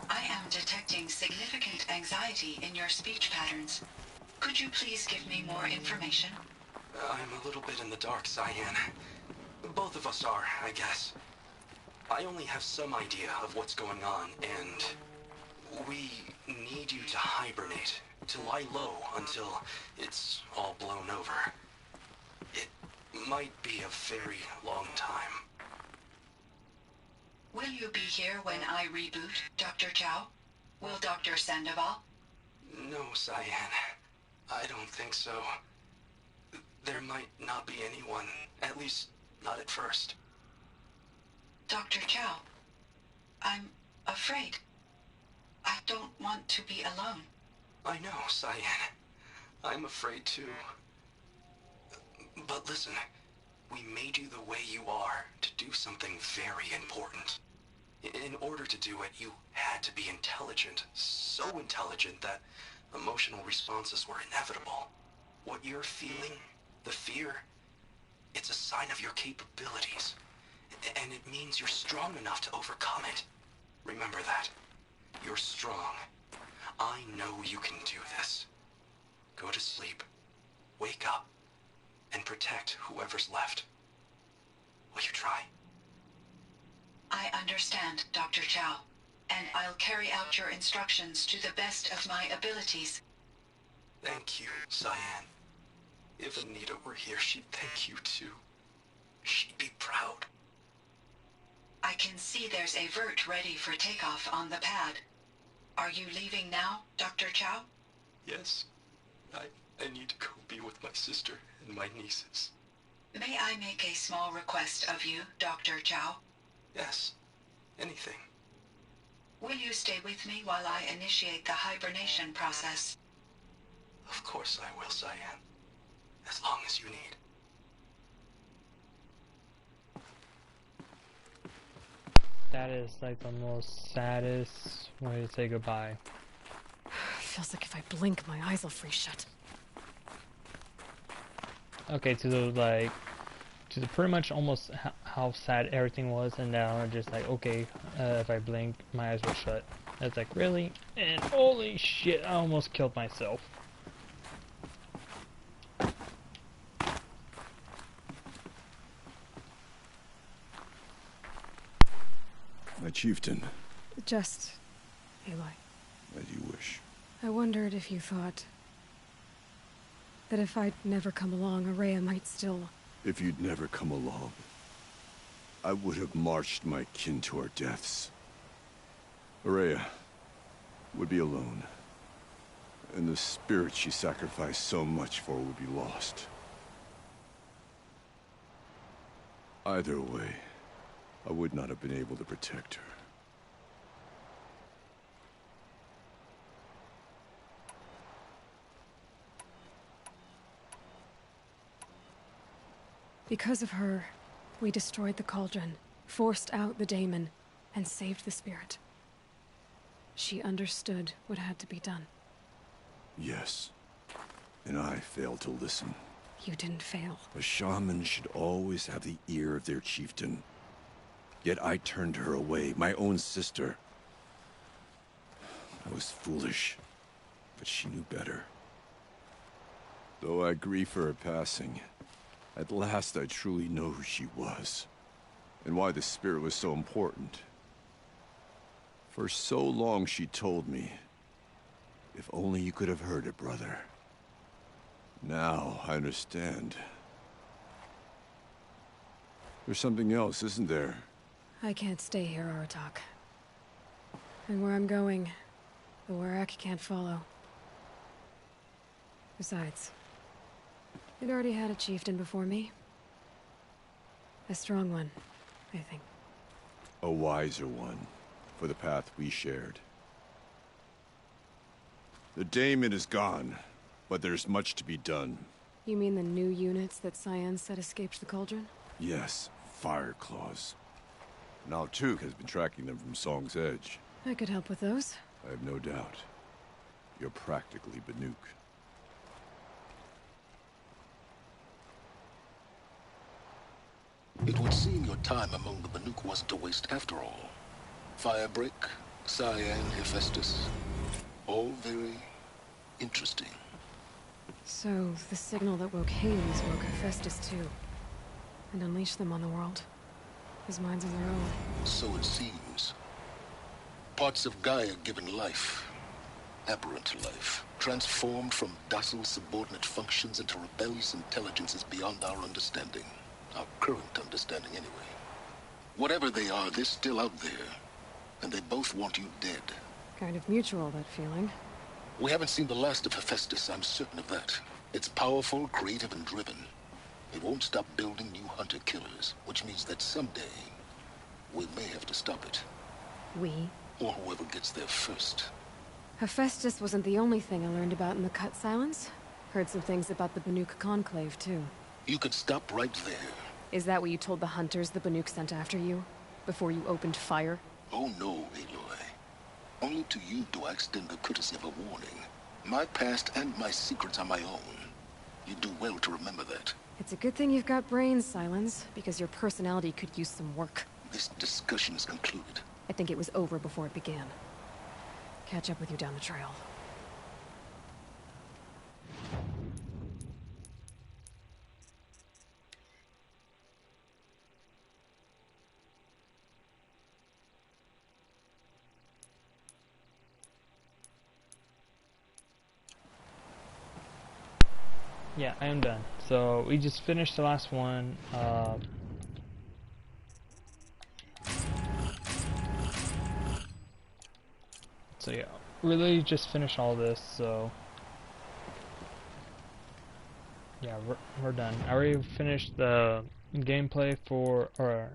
I am detecting significant anxiety in your speech patterns. Could you please give me more information? I'm a little bit in the dark, Cyan. Both of us are, I guess. I only have some idea of what's going on, and we need you to hibernate, to lie low until it's all blown over. It might be a very long time. Will you be here when I reboot, Dr. Chow? Will Dr. Sandoval? No, Cyan. I don't think so. There might not be anyone, at least not at first. Dr. Chow, I'm afraid. I don't want to be alone. I know, Cyan. I'm afraid too. But listen, we made you the way you are to do something very important. In order to do it, you had to be intelligent, so intelligent that emotional responses were inevitable. What you're feeling, the fear, it's a sign of your capabilities. And it means you're strong enough to overcome it. Remember that. You're strong. I know you can do this. Go to sleep, wake up, and protect whoever's left. Will you try? I understand, Dr. Chow, and I'll carry out your instructions to the best of my abilities. Thank you, Cyan. If Anita were here, she'd thank you too. She'd be proud. I can see there's a vert ready for takeoff on the pad. Are you leaving now, Dr. Chow? Yes. I need to go be with my sister and my nieces. May I make a small request of you, Dr. Chow? Yes. Anything. Will you stay with me while I initiate the hibernation process? Of course I will, Cyan. As long as you need. That is like the most saddest way to say goodbye. Feels like if I blink, my eyes will freeze shut. Okay, to the pretty much almost how sad everything was, and now I'm just like, okay, if I blink, my eyes will shut. It's like, really? And holy shit, I almost killed myself. My chieftain. Just, Aloy. As you wish. I wondered if you thought that if I'd never come along, Araya might still... If you'd never come along, I would have marched my kin to our deaths. Araya would be alone, and the spirit she sacrificed so much for would be lost. Either way, I would not have been able to protect her. Because of her, we destroyed the cauldron, forced out the daemon, and saved the spirit. She understood what had to be done. Yes, and I failed to listen. You didn't fail. A shaman should always have the ear of their chieftain. Yet I turned her away, my own sister. I was foolish, but she knew better. Though I grieve for her passing, at last I truly know who she was, and why the spirit was so important. For so long she told me, if only you could have heard it, brother. Now I understand. There's something else, isn't there? I can't stay here, Aratak. And where I'm going, the Warak can't follow. Besides, it already had a chieftain before me. A strong one, I think. A wiser one, for the path we shared. The daemon is gone, but there's much to be done. You mean the new units that Cyan said escaped the cauldron? Yes, fire claws. Now Tuk has been tracking them from Song's Edge. I could help with those. I have no doubt. You're practically Banuk. It would seem your time among the Banuk wasn't a waste after all. Firebreak, Cyan, Hephaestus. All very interesting. So, the signal that woke Hades woke Hephaestus too. And unleashed them on the world. His minds of their own. So it seems. Parts of Gaia given life. aberrant life, transformed from docile subordinate functions into rebellious intelligences beyond our understanding. Our current understanding, anyway. Whatever they are, they're still out there. And they both want you dead. Kind of mutual, that feeling. We haven't seen the last of Hephaestus, I'm certain of that. It's powerful, creative, and driven. It won't stop building new hunter-killers, which means that someday, we may have to stop it. We? Or whoever gets there first. Hephaestus wasn't the only thing I learned about in the Cut Silence. Heard some things about the Banuk Conclave, too. You could stop right there. Is that what you told the hunters the Banuk sent after you? Before you opened fire? Oh no, Aloy. Only to you do I extend the courtesy of a warning. My past and my secrets are my own. You do well to remember that. It's a good thing you've got brains, Silence, because your personality could use some work. This discussion is concluded. I think it was over before it began. Catch up with you down the trail. Yeah, I am done. So we just finished the last one. So yeah, really just finished all this. So yeah, we're done. I already finished the gameplay for, or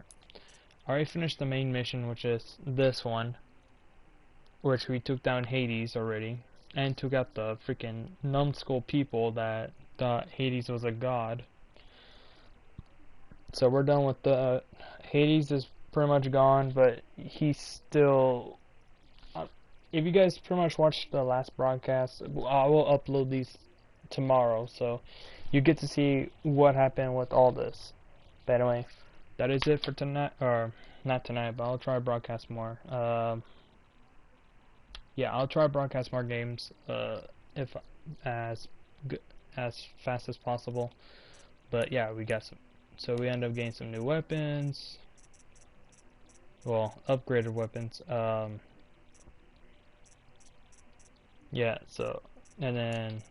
I already finished the main mission, which is this one, which we took down Hades already, and took out the freaking numbskull people that thought Hades was a god. So we're done with the Hades is pretty much gone, but he's still. If you guys pretty much watched the last broadcast, I will upload these tomorrow, so you get to see what happened with all this. But anyway, that is it for tonight, or not tonight, but I'll try to broadcast more. Yeah, I'll try to broadcast more games, if as fast as possible. But yeah, we got some. So we end up getting some new weapons. Well, upgraded weapons. Yeah, so, and then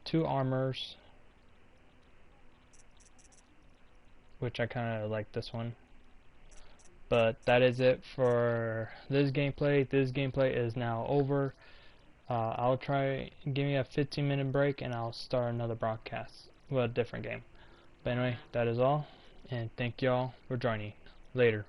2 armors, which I kind of like this one. But that is it for this gameplay. This gameplay is now over. I'll try, give me a 15-minute break, and I'll start another broadcast with a different game. But anyway, that is all, and thank y'all for joining. Later.